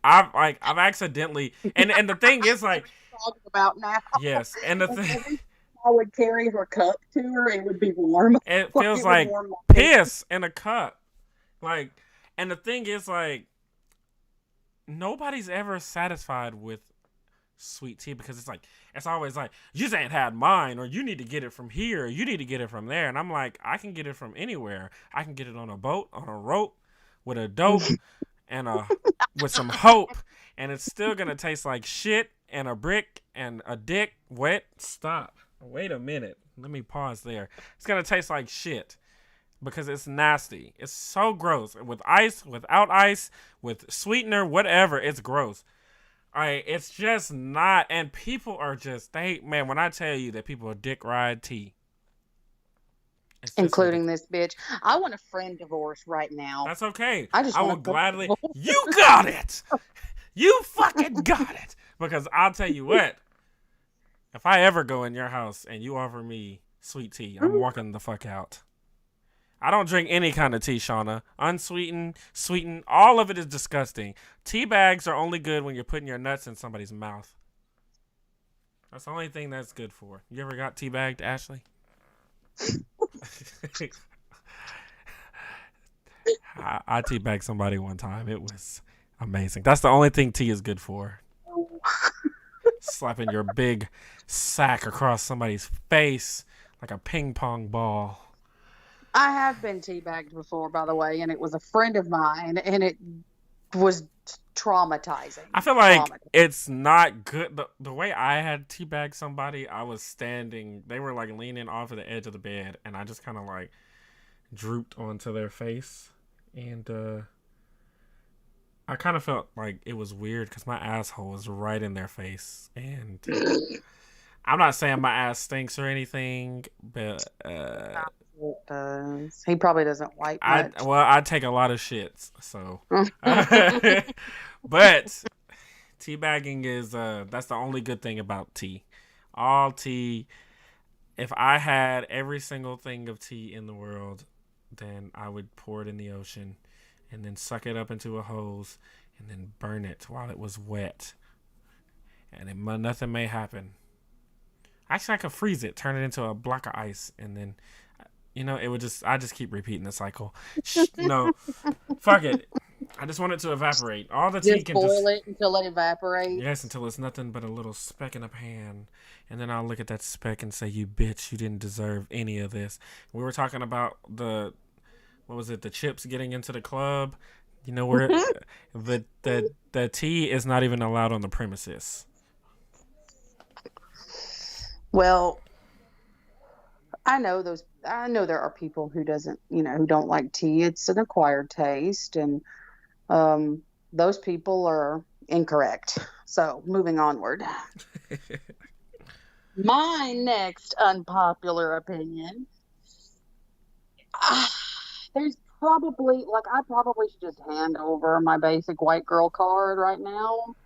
A: I've accidentally and the thing is like
B: Talking about now.
A: yes, and the
B: And
A: thing
B: every time I would carry her cup to her, it would be warm.
A: it
B: Like
A: feels
B: it would
A: like
B: warm my face.
A: piss in a cup. Like and the thing is like nobody's ever satisfied with sweet tea because it's always like you just ain't had mine or you need to get it from here or you need to get it from there and I'm like I can get it from anywhere. I can get it on a boat, on a rope, with a dope and with some hope and it's still gonna taste like shit and a brick and a dick wet. Stop. Wait a minute. Let me pause there. It's gonna taste like shit because it's nasty. It's so gross. With ice, without ice, with sweetener, whatever, it's gross. It's just not. And people are just, man, when I tell you that people dick ride tea, it's just
B: Including
A: ridiculous.
B: this bitch. I want a friend divorce right now.
A: That's okay.
B: I just
A: I
B: want
A: will
B: a friend
A: gladly.
B: divorce.
A: You got it. You fucking got it. Because I'll tell you what, if I ever go in your house and you offer me sweet tea, I'm walking the fuck out. I don't drink any kind of tea, Shauna. Unsweetened, sweetened, all of it is disgusting. Tea bags are only good when you're putting your nuts in somebody's mouth. That's the only thing that's good for. You ever got tea bagged, Ashley? I tea bagged somebody one time. It was amazing. That's the only thing tea is good for. Slapping your big sack across somebody's face like a ping pong ball.
B: I have been teabagged before, by the way, and it was a friend of mine, and it was traumatizing.
A: I feel like it's not good. The way I had teabagged somebody, I was standing. They were like leaning off of the edge of the bed, and I just kind of like drooped onto their face. And I kind of felt like it was weird because my asshole was right in their face. And I'm not saying my ass stinks or anything, but
B: it does. He probably doesn't wipe much.
A: I take a lot of shits, so. But teabagging is that's the only good thing about tea. All tea. If I had every single thing of tea in the world, then I would pour it in the ocean and then suck it up into a hose and then burn it while it was wet. And nothing may happen. Actually, I could freeze it, turn it into a block of ice, and then, it would I just keep repeating the cycle. No, fuck it. I just want it to evaporate. All the tea can
B: boil it until it evaporates.
A: Yes, until it's nothing but a little speck in a pan. And then I'll look at that speck and say, you bitch, you didn't deserve any of this. We were talking about the chips getting into the club. Where the tea is not even allowed on the premises.
B: Well, I know there are people who who don't like tea. It's an acquired taste, and those people are incorrect. So, moving onward. My next unpopular opinion. There's probably, I probably should just hand over my basic white girl card right now.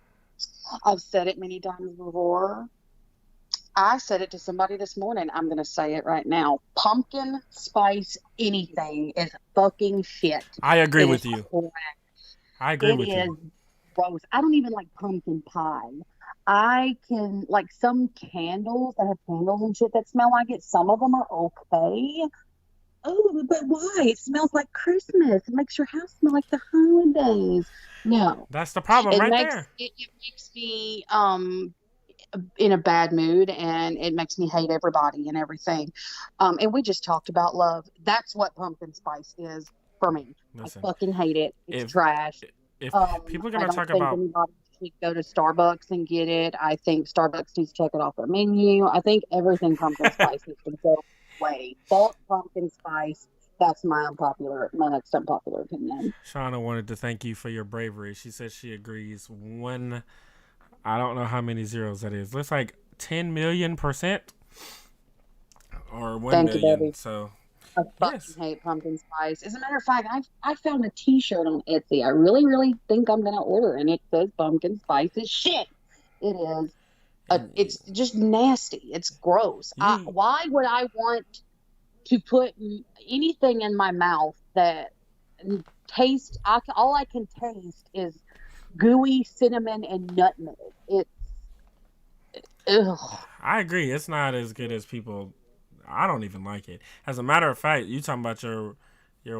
B: I've said it many times before. I said it to somebody this morning. I'm going to say it right now. Pumpkin spice anything is fucking shit.
A: I agree with you. I agree with you. It is
B: gross. I don't even like pumpkin pie. I can, some candles that have candles and shit that smell like it, some of them are okay. Oh, but why? It smells like Christmas. It makes your house smell like the holidays. No.
A: That's the problem there.
B: It makes me in a bad mood, and it makes me hate everybody and everything. And we just talked about love. That's what pumpkin spice is for me. Listen, I fucking hate it. It's trash.
A: If people are going to talk about...
B: anybody should go to Starbucks and get it. I think Starbucks needs to check it off their menu. I think everything pumpkin spice needs to go away. Bulk pumpkin spice. That's my next unpopular opinion.
A: Shauna wanted to thank you for your bravery. She said she agrees. I don't know how many zeros that is. Looks like 10 million% or 1 million.
B: You, so I fucking hate pumpkin spice. As a matter of fact, I found a T-shirt on Etsy. I really, really think I'm gonna order, and it says pumpkin spice is shit. It is. It's just nasty. It's gross. Why would I want to put anything in my mouth that taste? All I can taste is gooey cinnamon and nutmeg. Ugh.
A: I agree. It's not as good as people. I don't even like it. As a matter of fact, you talking about your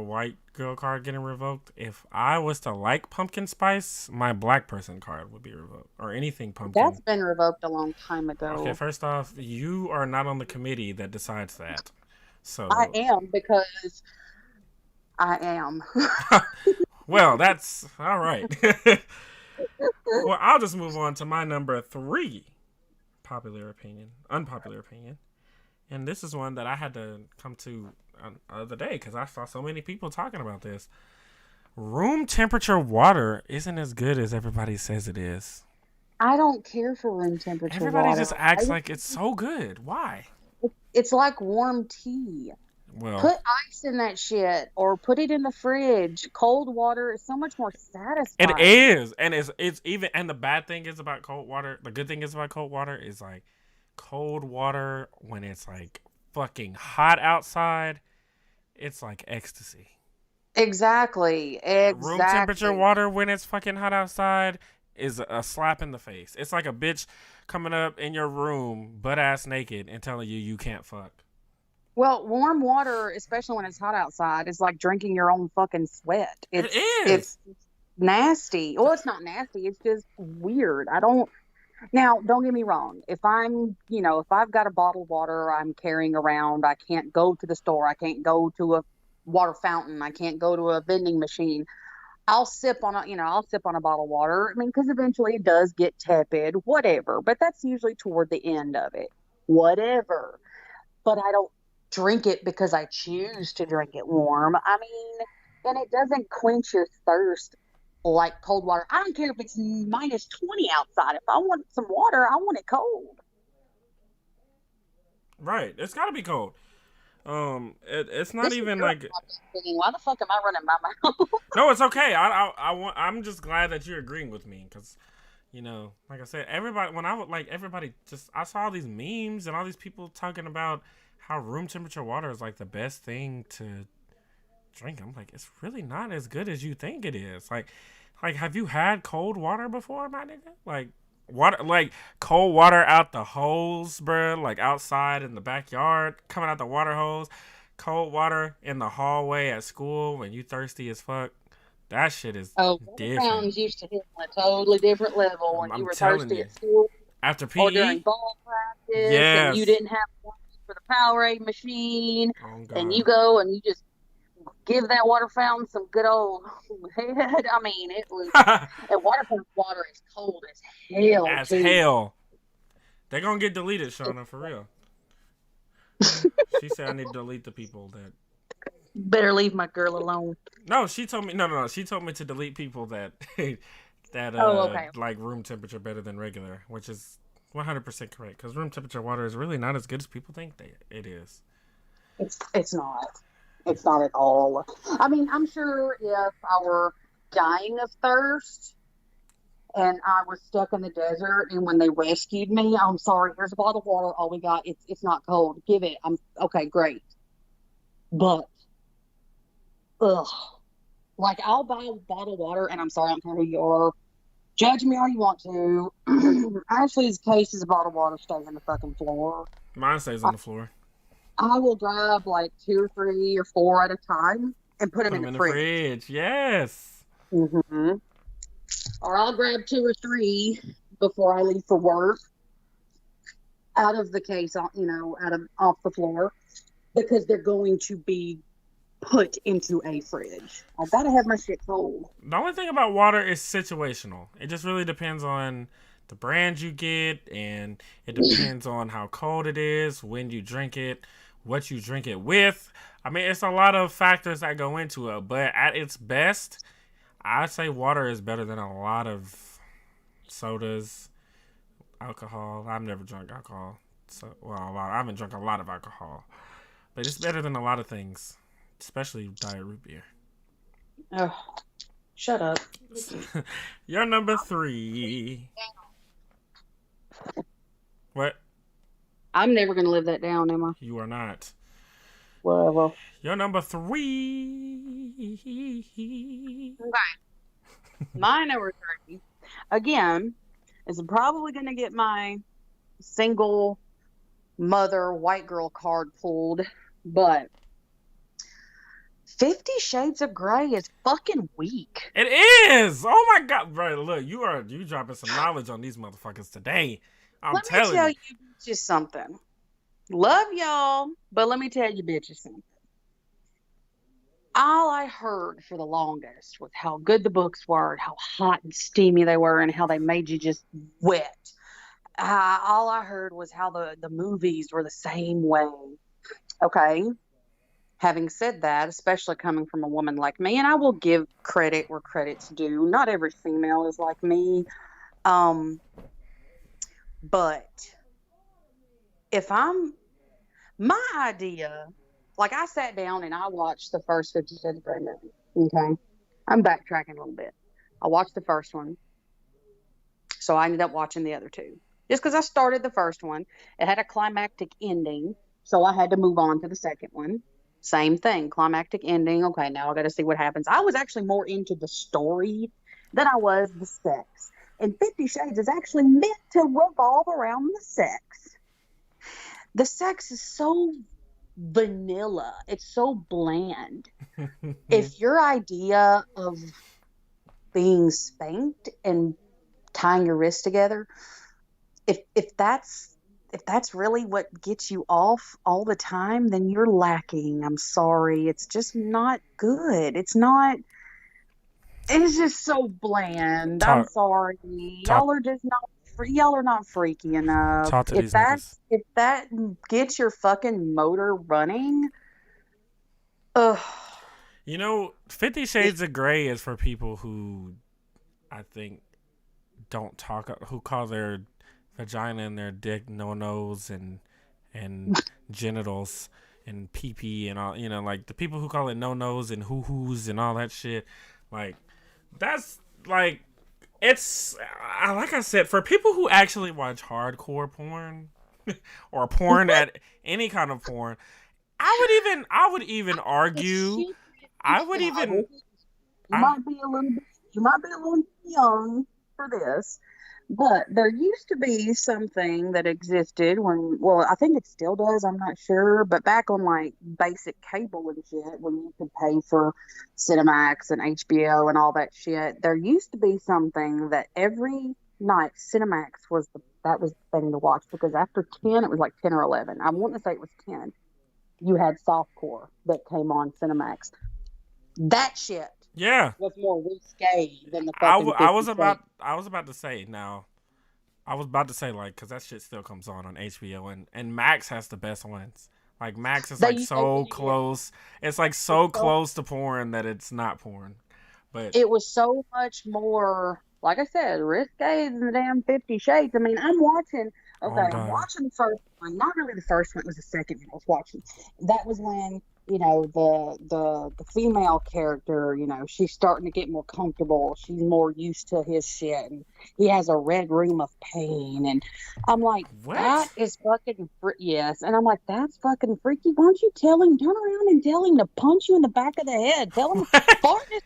A: white girl card getting revoked. If I was to like pumpkin spice, my black person card would be revoked, or anything pumpkin.
B: That's been revoked a long time ago.
A: Okay, first off, you are not on the committee that decides that. So
B: I am, because I am.
A: Well, that's all right. Well, I'll just move on to my number 3 unpopular opinion. And this is one that I had to come to the other day because I saw so many people talking about this. Room temperature water isn't as good as everybody says it is.
B: I don't care for room temperature
A: Everybody just
B: water.
A: acts like it's so good. Why?
B: It's like warm tea.
A: Well,
B: Put ice in that shit or put it in the fridge. Cold water is so much more
A: it
B: satisfying.
A: is, and it's even. And the bad thing is about cold water. The good thing is about cold water is like cold water when it's like fucking hot outside. It's like ecstasy.
B: Exactly.
A: Room temperature
B: Exactly.
A: water when it's fucking hot outside is a slap in the face. It's like a bitch coming up in your room butt ass naked and telling you you can't fuck.
B: Well, warm water, especially when it's hot outside, is like drinking your own fucking sweat.
A: It
B: It's
A: is.
B: nasty. Well, it's not nasty. It's just weird. I don't Now, don't get me wrong. If I've got a bottled water I'm carrying around, I can't go to the store. I can't go to a water fountain. I can't go to a vending machine. I'll sip on a bottle of water. I mean, because eventually it does get tepid, whatever. But that's usually toward the end of it, whatever. But I don't drink it because I choose to drink it warm. I mean, and it doesn't quench your thirst like cold water. I don't care if it's minus 20 outside. If I want some water, I want it cold.
A: Right. It's got to be cold. It's not
B: This is
A: even
B: your
A: like
B: opinion. Why the fuck am I running my mouth?
A: no, it's okay. I'm just glad that you're agreeing with me because like I said, everybody when I would like everybody just I saw all these memes and all these people talking about how room temperature water is like the best thing to drink. I'm like, it's really not as good as you think it is. Like have you had cold water before, my nigga? Like water, like cold water out the hose, bro. Like outside in the backyard, coming out the water hose. Cold water in the hallway at school when you thirsty as fuck. That shit is
B: Oh, water
A: different.
B: fountains used to hit on a totally different level when you
A: I'm
B: were
A: telling
B: thirsty
A: you.
B: at school
A: After
B: or during
A: PE,
B: ball practice and you
A: yes.
B: didn't have one for the Powerade machine
A: Oh
B: and you
A: god.
B: go and you just give that water fountain some good old head. I mean, it was, and water fountain water is cold as hell
A: As
B: too.
A: hell. They gonna get deleted, Shauna, for real. She said I need to delete the people that.
B: Better leave my girl alone.
A: No, she told me. No. She told me to delete people that that
B: Oh, okay.
A: like room temperature better than regular, which is 100% correct. Because room temperature water is really not as good as people think it is.
B: It's not. It's not at all. I mean, I'm sure if I were dying of thirst and I was stuck in the desert and when they rescued me, I'm sorry, here's a bottle of water. All we got, it's not cold. Give it. I'm okay, great. But ugh. Like I'll buy a bottle of water and I'm sorry, I'm kind of your judge me all you want to. Ashley's case is a bottle of water stays on the fucking floor.
A: Mine stays
B: I,
A: on the floor.
B: I will grab like two or three or four at a time and put them
A: Put
B: in
A: them
B: the
A: in the
B: fridge.
A: fridge. Yes.
B: Hmm. Or I'll grab two or three before I leave for work out of the case, out of off the floor because they're going to be put into a fridge. I gotta have my shit cold.
A: The only thing about water is situational. It just really depends on the brand you get, and it depends on how cold it is, when you drink it, what you drink it with. I mean, it's a lot of factors that go into it, but at its best, I'd say water is better than a lot of sodas, alcohol. I've never drunk alcohol, so I haven't drunk a lot of alcohol, but it's better than a lot of things, especially diet root beer.
B: Oh, shut up.
A: You're number three. What?
B: I'm never gonna live that down, am I?
A: You are not.
B: Well,
A: You're number three.
B: okay. My number three, again, is probably gonna get my single mother white girl card pulled, but 50 Shades of Grey is fucking weak.
A: It is. Oh my god, bro! Look, you dropping some knowledge on these motherfuckers today. I'm
B: Let me
A: telling
B: tell
A: you.
B: you bitches something. Love y'all, but let me tell you bitches something. All I heard for the longest was how good the books were, how hot and steamy they were, and how they made you just wet. All I heard was how the movies were the same way. Okay. Having said that, especially coming from a woman like me, and I will give credit where credit's due, not every female is like me. Um, but if my idea, like I sat down and I watched the first 50 Shades of Grey movie. Okay. I'm backtracking a little bit. I watched the first one. So I ended up watching the other two. Just because I started the first one, it had a climactic ending. So I had to move on to the second one. Same thing, climactic ending. Okay, now I got to see what happens. I was actually more into the story than I was the sex. And 50 Shades is actually meant to revolve around the sex. The sex is so vanilla. It's so bland. If your idea of being spanked and tying your wrists together, if that's really what gets you off all the time, then you're lacking. I'm sorry. It's just not good. It's just so bland. I'm
A: Talk,
B: sorry.
A: talk,
B: Y'all are not freaky enough.
A: talk to these niggas.
B: If that gets your fucking motor running, ugh.
A: 50 Shades of Grey is for people who, I think, don't talk, who call their vagina and their dick no-nos and genitals and pee-pee and all, like the people who call it no-nos and hoo-hoos and all that shit. Like, that's, like, it's, like I said, for people who actually watch hardcore porn or porn at any kind of porn, I would even argue,
B: You might be a little young for this, but there used to be something that existed I think it still does, I'm not sure, but back on like basic cable and shit, when you could pay for Cinemax and HBO and all that shit, there used to be something that every night Cinemax was the thing to watch, because after 10, it was like 10 or 11. I want to say it was 10. You had softcore that came on Cinemax. That shit was more risque than the fucking
A: I was about to say like, because that shit still comes on HBO, and Max has the best ones. Like, Max is like so close. It's like so close to porn that it's not porn. But
B: it was so much more, like I said, risque than the damn 50 Shades. I mean, I'm watching the first one. Not really the first one, it was the second one I was watching. That was when, the female character, she's starting to get more comfortable. She's more used to his shit, and he has a red room of pain. And I'm like,
A: what?
B: That is fucking yes. And I'm like, that's fucking freaky. Why don't you turn around and tell him to punch you in the back of the head? Tell him fart in.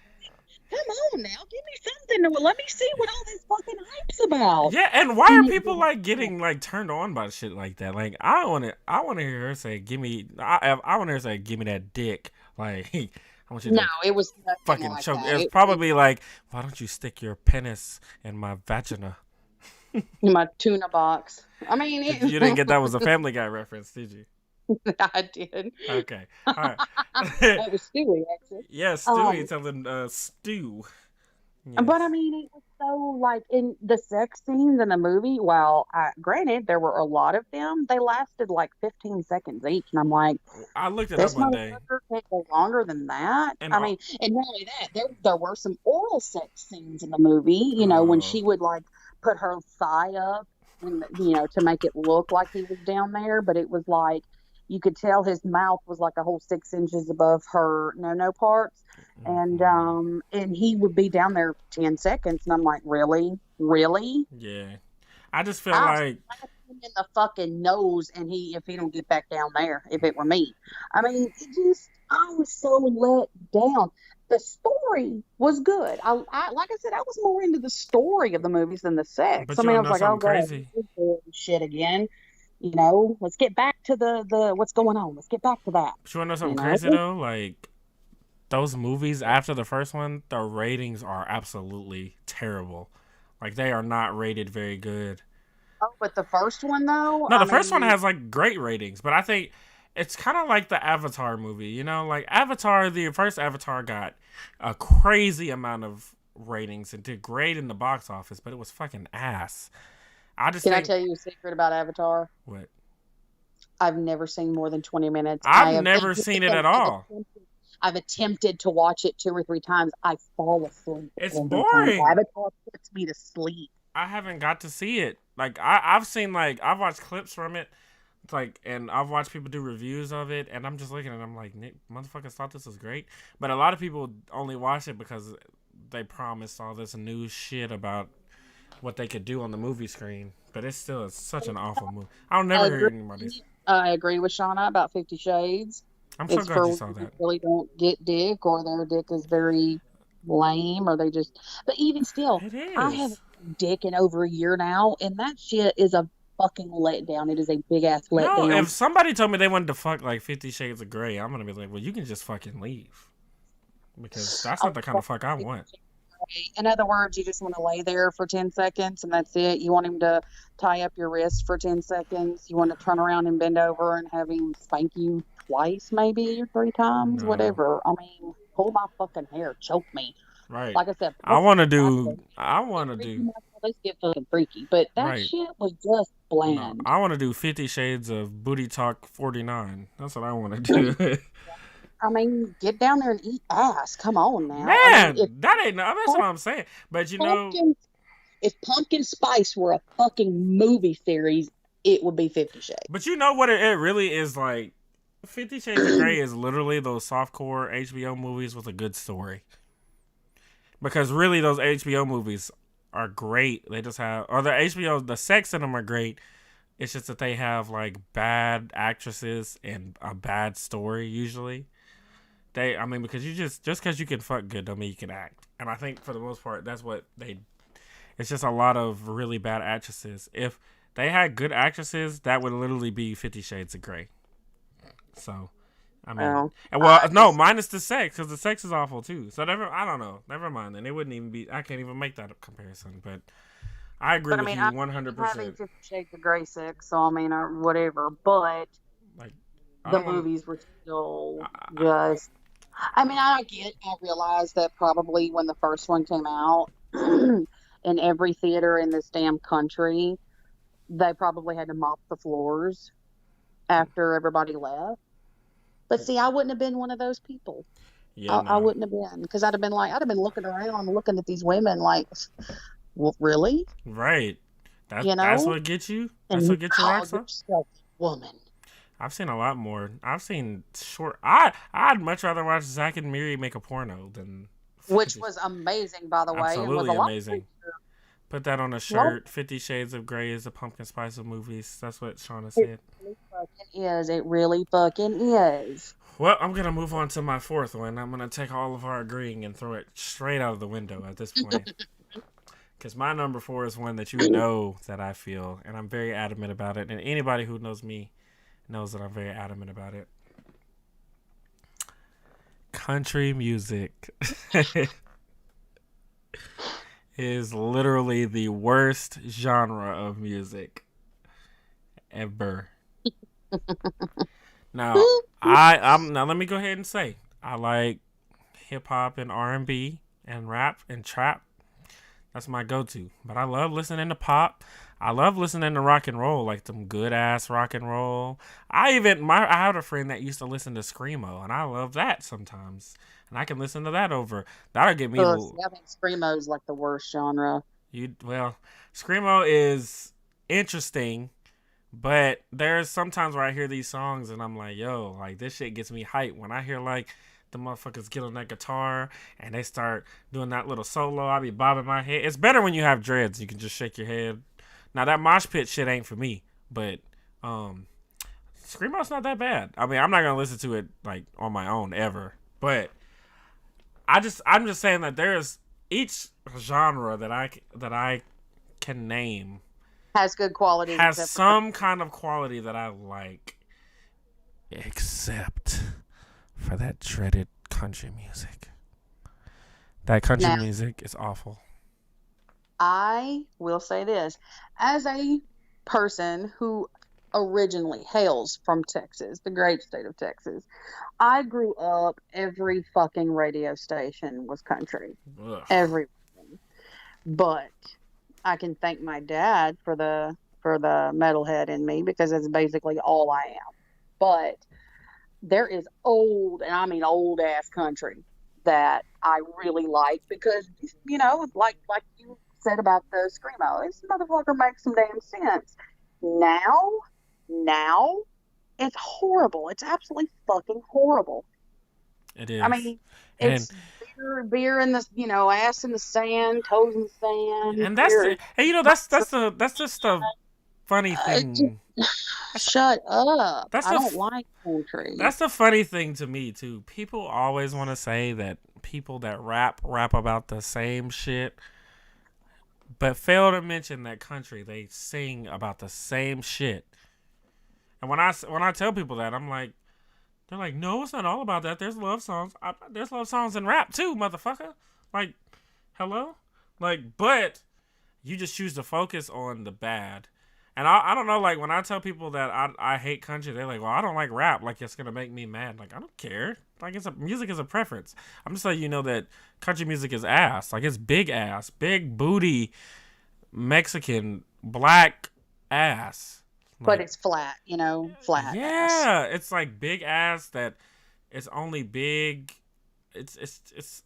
B: Come on now, give me something. Let me see what all this fucking hype's about.
A: Yeah, and why are people like getting like turned on by shit like that? Like, I want to hear her say, "Give me," I want to hear her say, "Give me that dick." Like, I want you to
B: it was
A: fucking
B: like
A: choke.
B: That.
A: It's probably like, "Why don't you stick your penis in my vagina?"
B: In my tuna box. I mean,
A: you didn't get that was a Family Guy reference, did you?
B: I did.
A: Okay. All right.
B: That was Stewie, actually.
A: Yeah, Stewie telling Stu.
B: Yes. But I mean, it was so like in the sex scenes in the movie. Well, granted, there were a lot of them. They lasted like 15 seconds each, and I'm like,
A: I looked it up one day.
B: Can't go longer than that. And not only that, there were some oral sex scenes in the movie. When she would like put her thigh up, and to make it look like he was down there, but it was like, you could tell his mouth was like a whole 6 inches above her no parts. And he would be down there 10 seconds. And I'm like, really?
A: Yeah. I just feel like
B: in the fucking nose, and if he don't get back down there, if it were me. I mean, I was so let down. The story was good. I like I said, I was more into the story of the movies than the sex.
A: But I was like, oh,
B: crazy shit again. Let's get back to the what's going on. Let's get back to that.
A: But you want to know something crazy, though? Like, those movies after the first one, the ratings are absolutely terrible. Like, they are not rated very good.
B: Oh, but the first one, though?
A: No, the first one has, like, great ratings. But I think it's kind of like the Avatar movie, Like, the first Avatar got a crazy amount of ratings and did great in the box office, but it was fucking ass. I tell
B: you a secret about Avatar?
A: What?
B: I've never seen more than 20 minutes.
A: I've never seen it at all.
B: I've attempted to watch it 2 or 3 times. I fall asleep.
A: It's boring.
B: Avatar puts me to sleep.
A: I haven't got to see it. Like I've seen I've watched clips from it. And I've watched people do reviews of it, and I'm just looking and I'm like, Nick, motherfuckers thought this was great. But a lot of people only watch it because they promised all this new shit about what they could do on the movie screen. But it's still such an awful movie. I'll
B: I
A: never hear
B: agree.
A: anybody's.
B: I agree with Shauna about 50 Shades.
A: I'm so
B: It's
A: glad
B: for
A: you
B: women
A: saw
B: who
A: that.
B: really don't get dick, or their dick is very lame, or they just. But even still,
A: It
B: I haven't
A: is.
B: seen dick in over a year now, and that shit is a fucking letdown. It is a big ass
A: No,
B: letdown.
A: if somebody told me they wanted to fuck like 50 Shades of Grey, I'm gonna be like, well, you can just fucking leave. Because that's
B: I
A: not
B: want
A: the kind
B: to
A: of fuck I want.
B: In other words, you just want to lay there for 10 seconds and that's it. You want him to tie up your wrist for 10 seconds. You want to turn around and bend over and have him spank you twice, maybe, or 3 times,
A: No.
B: whatever. I mean, pull my fucking hair, choke me.
A: Right.
B: Like I said,
A: I
B: let's
A: wanna
B: Michael.
A: do I
B: Get
A: wanna
B: freaky,
A: do
B: Michael. Let's get fucking freaky. But that
A: right.
B: shit was just
A: No,
B: bland.
A: I want to do 50 Shades of Booty Talk 49. That's what I want to do.
B: I mean, get down there and eat ass. Come on now. I mean,
A: Man, that ain't no. That's what I'm saying. But
B: pumpkin if Pumpkin Spice were a fucking movie series, it would be 50
A: but
B: Shades.
A: you know what it really is like. 50 Shades of Grey is literally those softcore HBO movies with a good story. Because really, those HBO movies are great. They just have, or the sex in them are great. It's just that they have like bad actresses and a bad story usually. I mean, because just because you can fuck good don't mean you can act. And I think for the most part, that's what they. It's just a lot of really bad actresses. If they had good actresses, that would literally be 50 Shades of Grey. So, I mean,
B: Well,
A: and
B: I
A: no,
B: just
A: minus the sex, because the sex is awful too. So I don't know. Never mind. Then it wouldn't even be. I can't even make that comparison. But I agree
B: but I
A: with
B: mean,
A: you
B: I'm
A: one
B: used
A: hundred
B: to having
A: percent.
B: 50 Shades of Grey sex, so I mean, or whatever. But
A: Like, I
B: the
A: don't want.
B: movies were still
A: I,
B: just. I mean, I realized that probably when the first one came out, in every theater in this damn country, they probably had to mop the floors after everybody left. But see, I wouldn't have been one of those people.
A: yeah,
B: I
A: no.
B: wouldn't have been because I'd have been looking around, looking at these women like, well, really,
A: Right.
B: you
A: That's
B: know?
A: what gets you. That's
B: And
A: what gets your
B: call
A: rocks up.
B: yourself a woman.
A: I've seen a lot more. I've seen short. I'd much rather watch Zack and Miri make a porno than
B: Which was amazing, by the way, and was a
A: absolutely
B: lot
A: amazing.
B: creepier.
A: Put that on a
B: Lot
A: shirt. 50 Shades of Grey is the pumpkin spice of movies. That's what Shauna
B: it
A: said.
B: really fucking is. It really fucking is.
A: Well, I'm gonna move on to my fourth one. I'm gonna take all of our agreeing and throw it straight out of the window at this point. Because my number four is one that you know that I feel, and I'm very adamant about it. And anybody who knows me knows that I'm very adamant about it. Country music is literally the worst genre of music ever. Now, now let me go ahead and say I like hip hop and R&B and rap and trap. That's my go-to. But I love listening to pop. I love listening to rock and roll, like some good ass rock and roll. I had a friend that used to listen to screamo, and I love that sometimes. And I can listen to that over. That'll get me.
B: See, I think screamo is like the worst genre.
A: Screamo is interesting, but there's sometimes where I hear these songs and I'm like, yo, like this shit gets me hyped when I hear like the motherfuckers get on that guitar and they start doing that little solo. I be bobbing my head. It's better when you have dreads. You can just shake your head. Now that mosh pit shit ain't for me, but screamo's not that bad. I mean, I'm not gonna listen to it like on my own ever, but I'm just saying that there's each genre that I can name
B: Has good qualities
A: has
B: except for
A: some kind of quality that I like, except for that dreaded country music. That country
B: now.
A: music is awful.
B: I will say this as a person who originally hails from Texas, the great state of Texas. I grew up, every fucking radio station was country.
A: Ugh.
B: Every but I can thank my dad for the metalhead in me because it's basically all I am. But there is old, and I mean old ass country that I really like because like you said about the screamo. This motherfucker makes some damn sense. Now, it's horrible. It's absolutely fucking horrible.
A: It
B: I
A: is.
B: mean,
A: And
B: it's beer in the, ass in the sand, toes in the sand, beer.
A: and that's just the funny thing.
B: Shut up.
A: That's
B: I
A: the
B: don't
A: f-
B: like country.
A: that's the funny thing to me too. People always want to say that people that rap about the same shit, but fail to mention that country they sing about the same shit. And when I tell people that, I'm like, they're like, no, it's not all about that. There's love songs. There's love songs in rap too, motherfucker. Like, hello, like, but you just choose to focus on the bad. And I don't know, like, when I tell people that I hate country, they're like, well, I don't like rap. Like, it's going to make me mad. Like, I don't care. Like, music is a preference. I'm just letting you know that country music is ass. Like, it's big ass, big booty, Mexican, black ass.
B: But
A: Like,
B: it's flat, flat ass.
A: yeah, it's like big ass that it's only big. It's the
B: It's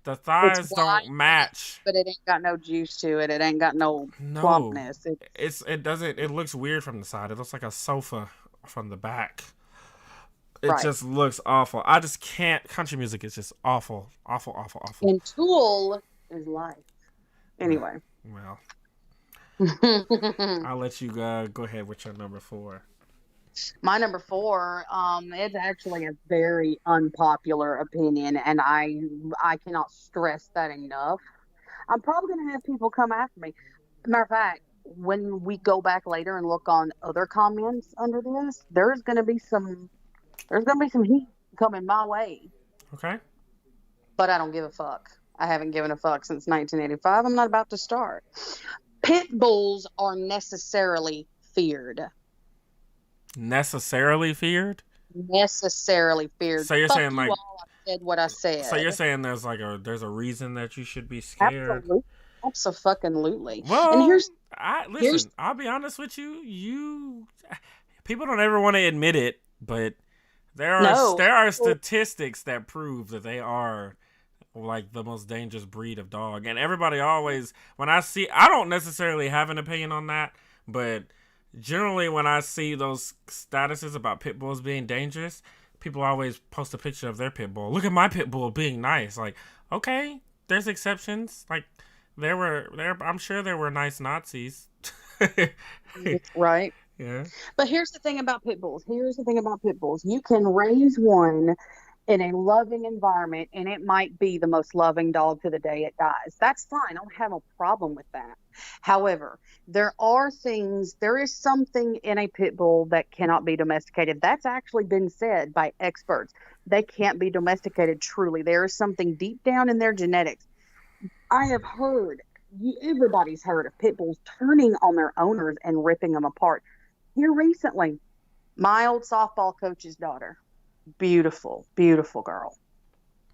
A: thighs
B: wide,
A: don't match.
B: but it ain't got no juice to it. It ain't got no
A: No,
B: plumpness.
A: it doesn't. It looks weird from the side. It looks like a sofa from the back. It
B: Right.
A: just looks awful. I just can't. Country music is just awful, awful, awful, awful.
B: And Tool is life. Anyway.
A: Well, I'll let you go ahead with your number 4.
B: My number 4, it's actually a very unpopular opinion, and I cannot stress that enough. I'm probably gonna have people come after me. Matter of fact, when we go back later and look on other comments under this, there's gonna be some heat coming my way.
A: Okay.
B: But I don't give a fuck. I haven't given a fuck since 1985. I'm not about to start. Pit bulls are necessarily feared.
A: Necessarily feared.
B: Necessarily feared.
A: So you're
B: Fuck
A: saying
B: you
A: like.
B: all, I said what I said.
A: So you're saying there's a reason that you should be scared.
B: Absolutely.
A: Well,
B: And here's
A: I'll be honest with you. People don't ever want to admit it, but there are statistics that prove that they are like the most dangerous breed of dog. And everybody always, I don't necessarily have an opinion on that, but generally when I see those statuses about pit bulls being dangerous, people always post a picture of their pit bull. Look at my pit bull being nice. Like, okay, there's exceptions. Like, I'm sure there were nice Nazis.
B: right.
A: Yeah.
B: But here's the thing about pit bulls. You can raise one in a loving environment, and it might be the most loving dog to the day it dies. That's fine. I don't have a problem with that. However, there is something in a pit bull that cannot be domesticated. That's actually been said by experts. They can't be domesticated truly. There is something deep down in their genetics. I have heard, everybody's heard of pit bulls turning on their owners and ripping them apart. Here recently, my old softball coach's daughter, beautiful, beautiful girl,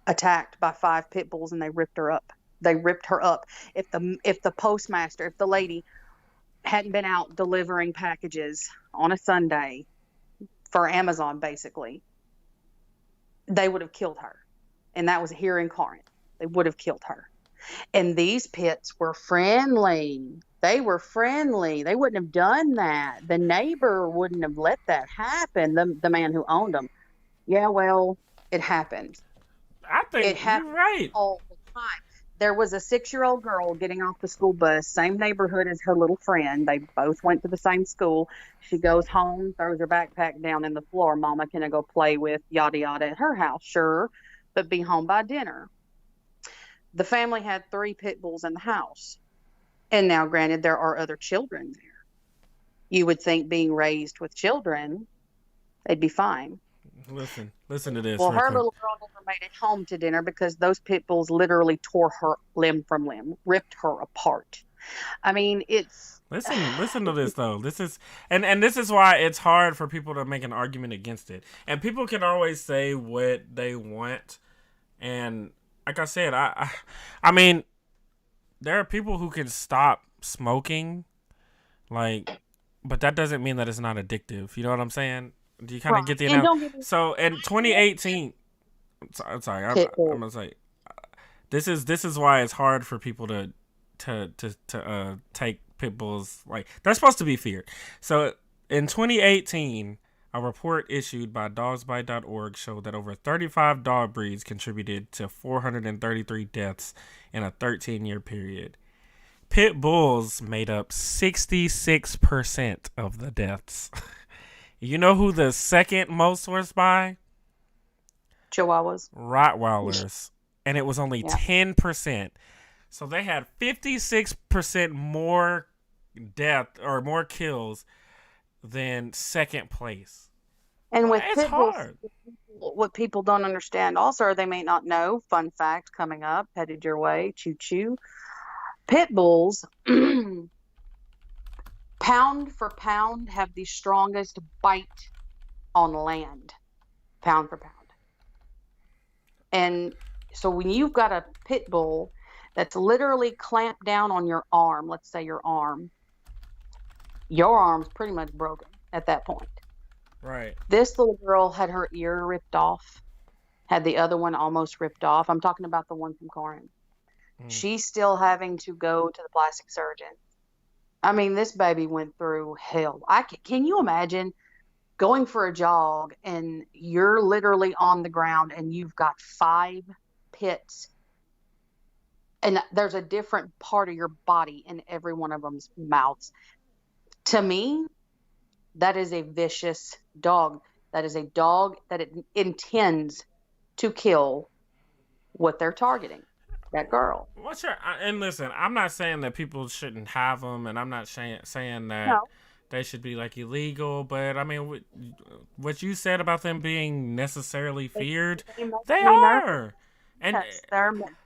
B: attacked by 5 pit bulls, and they ripped her up. If the postmaster, if the lady hadn't been out delivering packages on a Sunday for Amazon, basically, they would have killed her. And that was here in Corinth. They would have killed her. And these pits were friendly. They were friendly. They wouldn't have done that. The neighbor wouldn't have let that happen. The man who owned them. Yeah, well, it happened.
A: I think you're right.
B: All the time. There was a 6-year-old girl getting off the school bus, same neighborhood as her little friend. They both went to the same school. She goes home, throws her backpack down in the floor. Mama, can I go play with yada yada at her house? Sure, but be home by dinner. The family had 3 pit bulls in the house. And now, granted, there are other children there. You would think being raised with children, they'd be fine.
A: Listen to this.
B: Well, her little girl never made it home to dinner because those pit bulls literally tore her limb from limb, ripped her apart. I mean, it's...
A: Listen to this, though. This is why it's hard for people to make an argument against it. And people can always say what they want. And like I said, I mean, there are people who can stop smoking, like, but that doesn't mean that it's not addictive. You know what I'm saying? Do you kind of get the analogy? So in 2018, I'm sorry, I'm gonna say this is why it's hard for people to to take pit bulls. Like, they're supposed to be feared. So in 2018, a report issued by dogsbite.org showed that over 35 dog breeds contributed to 433 deaths in a 13-year period. Pit bulls made up 66% of the deaths. You know who the second most was by?
B: Chihuahuas.
A: Rottweilers. And it was only 10%. So they had 56% more death or more kills than second place.
B: And with
A: it's
B: pit bulls,
A: hard.
B: what people don't understand also, or they may not know, fun fact coming up, headed your way, choo choo. Pit bulls, pound for pound, have the strongest bite on land, pound for pound. And so when you've got a pit bull that's literally clamped down on your arm, let's say your arm's pretty much broken at that point.
A: Right.
B: This little girl had her ear ripped off, had the other one almost ripped off. I'm talking about the one from Corin. She's still having to go to the plastic surgeon. I mean, this baby went through hell. Can you imagine going for a jog and you're literally on the ground and you've got 5 pits and there's a different part of your body in every one of them's mouths? To me, that is a vicious dog. That is a dog that it intends to kill what they're targeting. That girl.
A: And listen, I'm not saying that people shouldn't have them, and I'm not saying that they should be like illegal, but I mean, what you said about them being necessarily feared, they are. And
B: yes,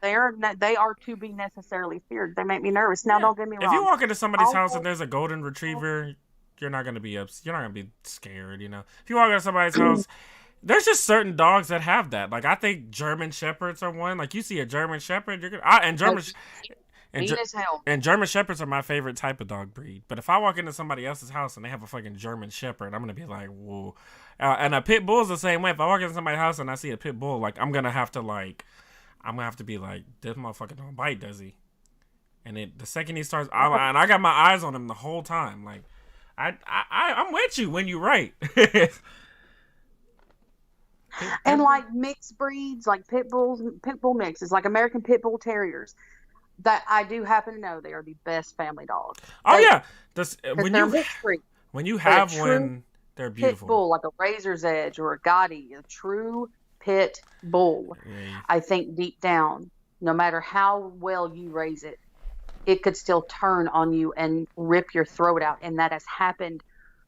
B: they are to be necessarily feared. They make me nervous. Now, don't get me wrong.
A: If you walk into somebody's house and there's a golden retriever, you're not gonna be you're not gonna be scared. You know, if you walk into somebody's house. There's just certain dogs that have that. Like, I think German Shepherds are one. Like, you see a German Shepherd, you're gonna and German Shepherds are my favorite type of dog breed. But if I walk into somebody else's house and they have a fucking German Shepherd, I'm gonna be like, whoa. And a pit bull is the same way. If I walk into somebody's house and I see a pit bull, like, I'm gonna have to be like, this motherfucker don't bite, does he? And the second he starts, and I got my eyes on him the whole time. Like, I'm with you when you're right.
B: And like mixed breeds, like pit bull mixes, like American Pit Bull Terriers, that I do happen to know they are the best family dogs.
A: When you have one, they're beautiful.
B: Pit bull, like a Razor's Edge or a Gotti, a true pit bull. Yeah. I think deep down, no matter how well you raise it, it could still turn on you and rip your throat out, and that has happened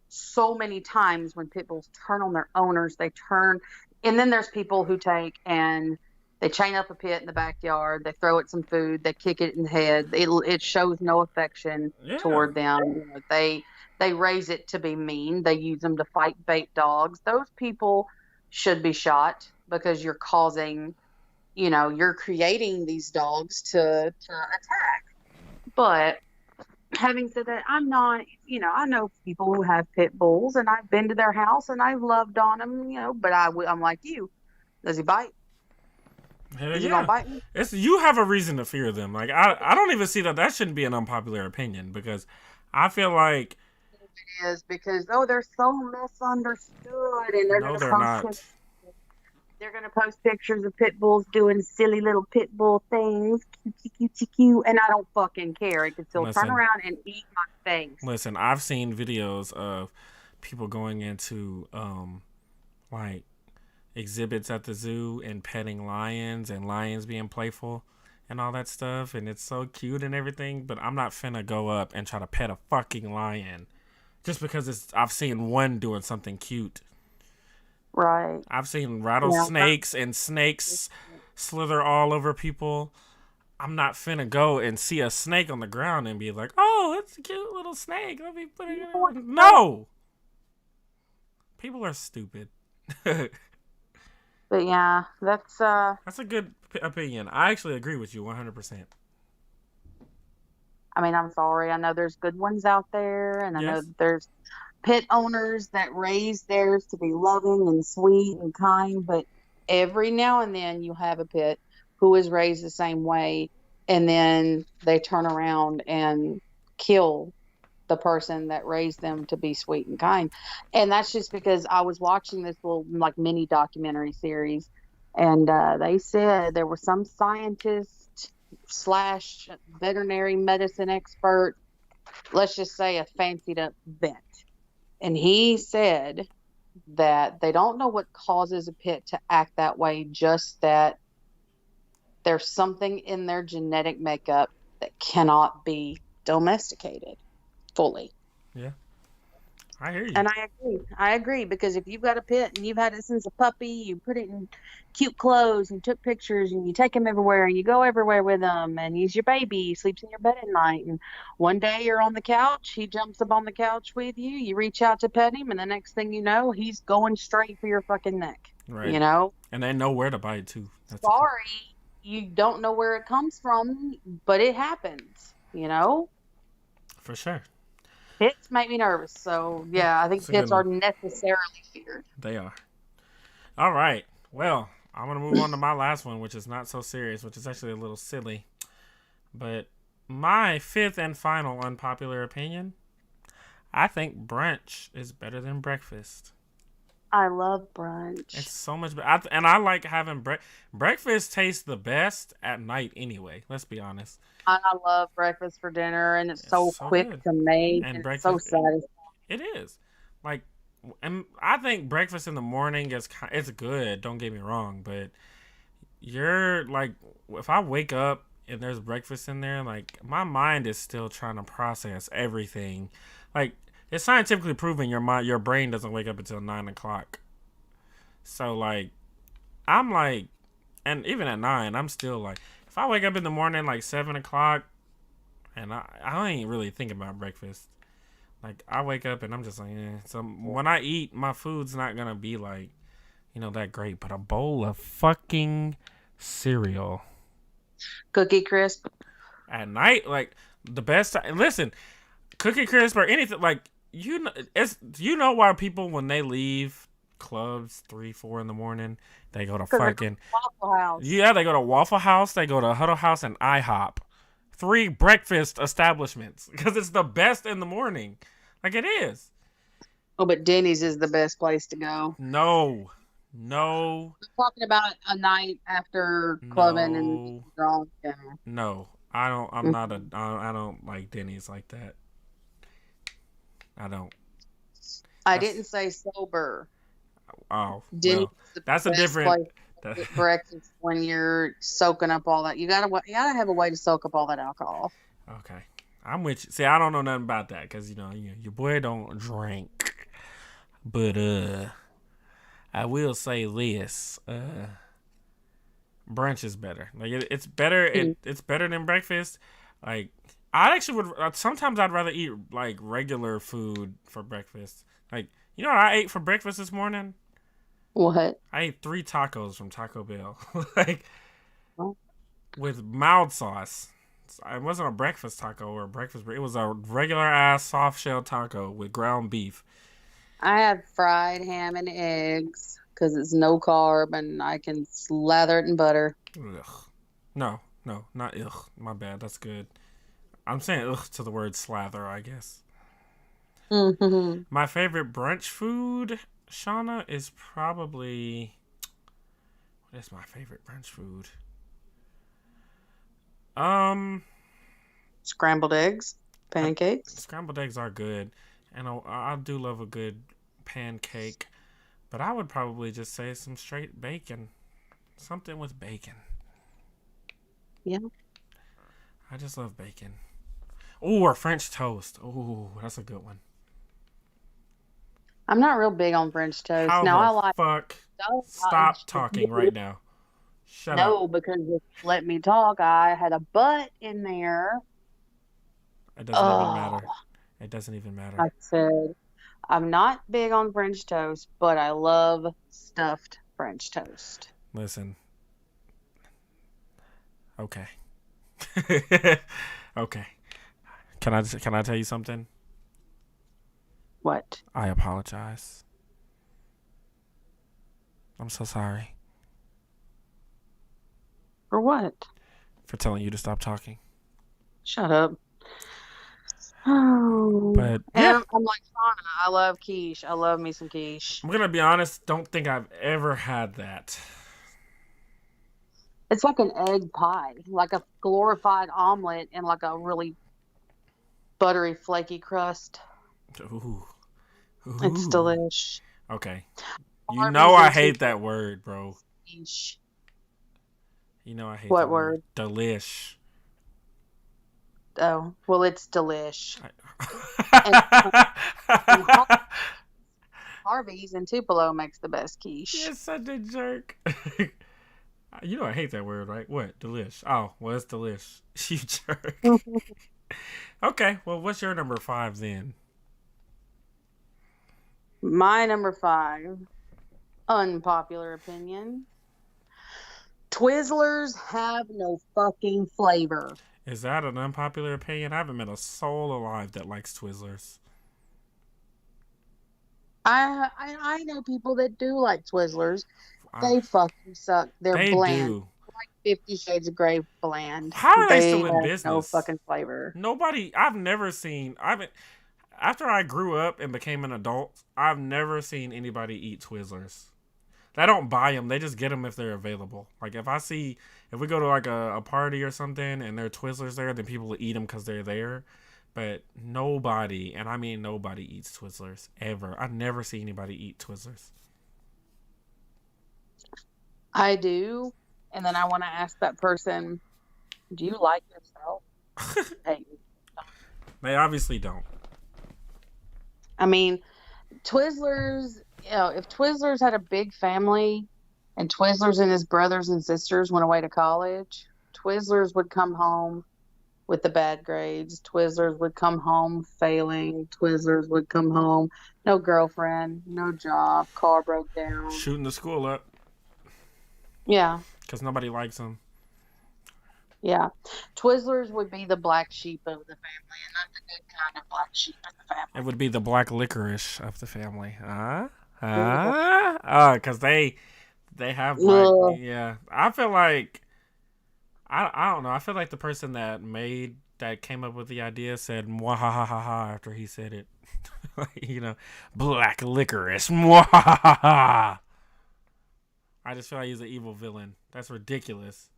B: so many times when pit bulls turn on their owners. They turn. And then there's people who take and they chain up a pit in the backyard. They throw it some food. They kick it in the head. It shows no affection toward them. You know, they raise it to be mean. They use them to fight bait dogs. Those people should be shot because you're causing, you're creating these dogs to attack. But having said that, I'm not, I know people who have pit bulls and I've been to their house and I've loved on them, but I'm like you. Does he bite? Is he gonna bite me?
A: You have a reason to fear them. Like, I don't even see that shouldn't be an unpopular opinion because I feel like
B: it is because, they're so misunderstood and they're
A: not.
B: They're going to post pictures of pit bulls doing silly little pit bull things, cute, and I don't fucking care. It can still turn around and eat my face.
A: Listen, I've seen videos of people going into, like, exhibits at the zoo and petting lions and lions being playful and all that stuff, and it's so cute and everything, but I'm not finna go up and try to pet a fucking lion just because I've seen one doing something cute.
B: Right.
A: I've seen rattlesnakes and snakes slither all over people. I'm not finna go and see a snake on the ground and be like, oh, it's a cute little snake. Let me put it in. No! People are stupid.
B: But yeah, that's
A: a good opinion. I actually agree with you 100%.
B: I mean, I'm sorry. I know there's good ones out there, and I know there's pit owners that raise theirs to be loving and sweet and kind, but every now and then you have a pit who is raised the same way and then they turn around and kill the person that raised them to be sweet and kind. And that's just because I was watching this little like mini documentary series, and they said there was some scientist slash veterinary medicine expert, let's just say a fancied up vet, and he said that they don't know what causes a pit to act that way, just that there's something in their genetic makeup that cannot be domesticated fully.
A: Yeah, I hear you.
B: And I agree, because if you've got a pet and you've had it since a puppy, you put it in cute clothes and took pictures and you take him everywhere and you go everywhere with him and he's your baby, he sleeps in your bed at night, and one day you're on the couch, he jumps up on the couch with you, you reach out to pet him, and the next thing you know, he's going straight for your fucking neck.
A: Right.
B: You know?
A: And they know where to bite too. That's
B: Sorry, you don't know where it comes from, but it happens, you know?
A: For sure.
B: Pits make me nervous, so yeah, I think pits are necessarily feared.
A: They are. All right. Well, I'm going to move on to my last one, which is not so serious, which is actually a little silly. But my fifth and final unpopular opinion, I think brunch is better than breakfast.
B: I love brunch.
A: It's so much better. And I like having breakfast tastes the best at night anyway. Let's be honest.
B: I love breakfast for dinner, and it's so quick good to make, and it's so satisfying.
A: It is. Like, and I think breakfast in the morning it's good. Don't get me wrong, but you're like, if I wake up and there's breakfast in there, like my mind is still trying to process everything. Like, it's scientifically proven your brain doesn't wake up until 9 o'clock. So like, I'm like, and even at 9, I'm still like, if I wake up in the morning like 7 o'clock, and I ain't really thinking about breakfast. Like, I wake up and I'm just like, eh. So when I eat, my food's not gonna be like, that great. But a bowl of fucking cereal,
B: Cookie Crisp
A: at night, like the best. Listen, Cookie Crisp or anything, like why people, when they leave clubs 3-4 in the morning, they go to fucking
B: Waffle House.
A: Yeah, they go to Waffle House, they go to Huddle House and IHOP. 3 breakfast establishments, because it's the best in the morning. Like, it is.
B: Oh, but Denny's is the best place to go.
A: No.
B: I'm talking about a night after clubbing and drunk.
A: No, I don't. I don't like Denny's like that. I don't.
B: I didn't say sober.
A: Oh, Denny's that's a different
B: breakfast when you're soaking up all that. You gotta have a way to soak up all that alcohol.
A: Okay, I'm with you. See, I don't know nothing about that, because your boy don't drink, but I will say this: brunch is better. Like, it's better. It's better than breakfast. Like, I actually would. Sometimes I'd rather eat like regular food for breakfast. Like, what I ate for breakfast this morning?
B: What?
A: I ate 3 tacos from Taco Bell, like, with mild sauce. It wasn't a breakfast taco or a breakfast. It was a regular ass soft shell taco with ground beef.
B: I had fried ham and eggs because it's no carb and I can slather it in butter.
A: Ugh. No, not ugh. My bad. That's good. I'm saying ugh to the word slather, I guess.
B: Mm-hmm.
A: My favorite brunch food, Shauna, is probably... What is my favorite brunch food?
B: Scrambled eggs, pancakes.
A: Scrambled eggs are good, and I do love a good pancake, but I would probably just say some straight bacon, something with bacon.
B: Yeah,
A: I just love bacon. Ooh, or French toast. Ooh, that's a good one.
B: I'm not real big on French toast.
A: Fuck? Stop talking right now. Shut up.
B: No, because if you let me talk, I had a butt in there.
A: It doesn't even matter. It doesn't even matter.
B: I said, I'm not big on French toast, but I love stuffed French toast.
A: Listen. Okay. Okay. Can I tell you something?
B: What?
A: I apologize. I'm so sorry.
B: For what?
A: for telling you to stop talking.
B: Shut up. Oh,
A: But
B: and
A: yeah,
B: I'm like Shauna. I love quiche. I love me some quiche.
A: I'm gonna be honest. Don't think I've ever had that.
B: It's like an egg pie, like a glorified omelet and like a really buttery, flaky crust.
A: Ooh,
B: It's
A: ooh.
B: delish.
A: Okay, you know
B: Harvey's
A: I
B: and
A: hate
B: Tupelo
A: that word, bro.
B: quiche.
A: You know I hate
B: What
A: that word.
B: word?
A: Delish.
B: Oh, well, it's delish. And, and
A: I...
B: Harvey's and Tupelo makes the best quiche.
A: You're such a jerk. You know I hate that word, right? What? Delish. Oh, well, it's delish. You jerk. Okay, well, what's your number 5 then?
B: My number 5, unpopular opinion. Twizzlers have no fucking flavor.
A: Is that an unpopular opinion? I haven't met a soul alive that likes Twizzlers.
B: I know people that do like Twizzlers.
A: Uh,
B: They fucking suck. They're
A: they
B: bland.
A: do.
B: Like 50 Shades of Grey bland.
A: How are they
B: They
A: still in
B: have no
A: business?
B: fucking flavor.
A: Nobody. I've never seen. I haven't. After I grew up and became an adult, I've never seen anybody eat Twizzlers. They don't buy them. They just get them if they're available. Like if we go to like a party or something and there are Twizzlers there, then people will eat them because they're there. But nobody, and I mean nobody, eats Twizzlers ever. I never see anybody eat Twizzlers.
B: I do. And then I want to ask that person, do you like yourself? Hey,
A: They obviously don't.
B: I mean, Twizzlers, if Twizzlers had a big family and Twizzlers and his brothers and sisters went away to college, Twizzlers would come home with the bad grades. Twizzlers would come home failing. Twizzlers would come home, no girlfriend, no job, car broke down.
A: Shooting the school up
B: Yeah,
A: because nobody likes them.
B: yeah. Twizzlers would be the black sheep of the family and not the good kind of black sheep of the
A: It
B: family.
A: would be the black licorice of the family. Because they have black.
B: Ugh.
A: Yeah, I feel like I don't know. I feel like the person that came up with the idea said "mwahahaha" after he said it. Black licorice. Mwahahaha. I just feel like he's an evil villain. That's ridiculous.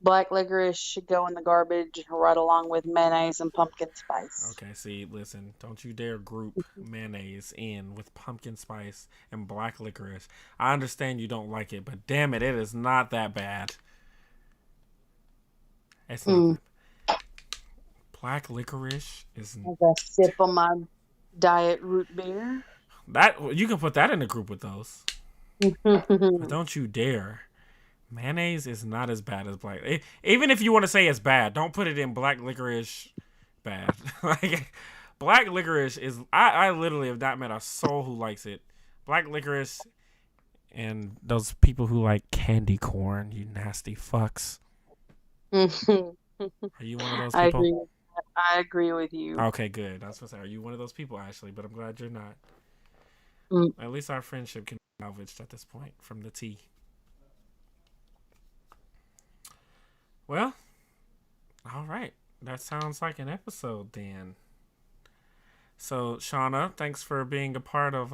B: Black licorice should go in the garbage right along with mayonnaise and pumpkin spice.
A: Okay, see, listen, don't you dare group mayonnaise in with pumpkin spice and black licorice. I understand you don't like it, but damn it, it is not that bad. It's not
B: Mm.
A: that. Black licorice is
B: As I sip on my diet root beer.
A: that you can put that in a group with those. But don't you dare. Mayonnaise is not as bad as black. Even if you want to say it's bad, don't put it in black licorice bad. Like black licorice is I literally have not met a soul who likes it. Black licorice and those people who like candy corn, you nasty fucks. Are you one of those
B: I
A: people?
B: agree. I agree with you.
A: Okay, good. I was supposed to say, are you one of those people, Ashley? But I'm glad you're not.
B: Mm.
A: At least our friendship can be salvaged at this point from the tea. Well, all right. That sounds like an episode then. So, Shauna, thanks for being a part of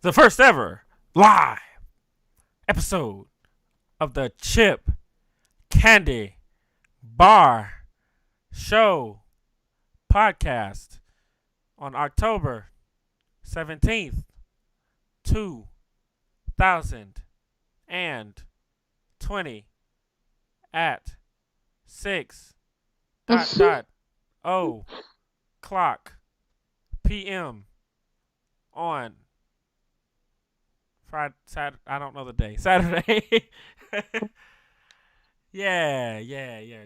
A: the first ever live episode of the Chip Candy Bar Show podcast on October 17th, 2020 at 6 o'clock p.m. on Friday, Saturday. I don't know the day. Saturday. Yeah.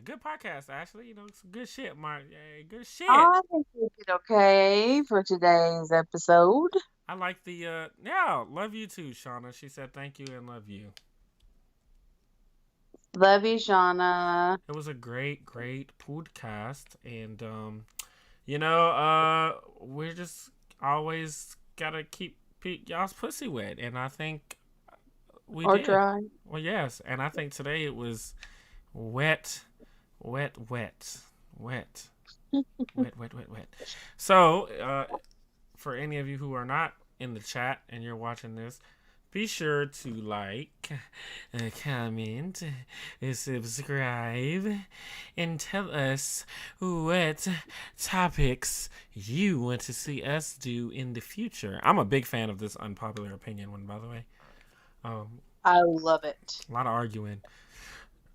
A: Good podcast, Ashley. Some good shit, Mark. Yeah, good shit.
B: I think we did okay for today's episode.
A: I like the love you too, Shauna. She said thank you and love you.
B: Love you, Shauna.
A: It was a great podcast, and we're just always gotta keep y'all's pussy wet, and I think we
B: Or
A: did.
B: dry.
A: Well, yes, and I think today it was wet, wet, wet, wet, wet, wet, wet, wet. So, for any of you who are not in the chat and you're watching this, be sure to like, comment, subscribe, and tell us what topics you want to see us do in the future. I'm a big fan of this unpopular opinion one, by the way.
B: I love it.
A: A lot of arguing.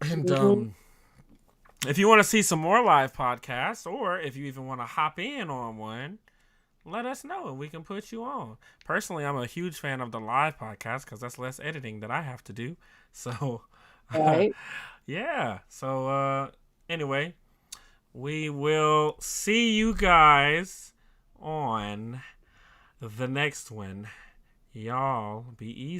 A: And
B: Mhm.
A: if you want to see some more live podcasts, or if you even want to hop in on one, let us know and we can put you on. Personally, I'm a huge fan of the live podcast because that's less editing that I have to do. So,
B: Right.
A: yeah. So, anyway, we will see you guys on the next one. Y'all be easy.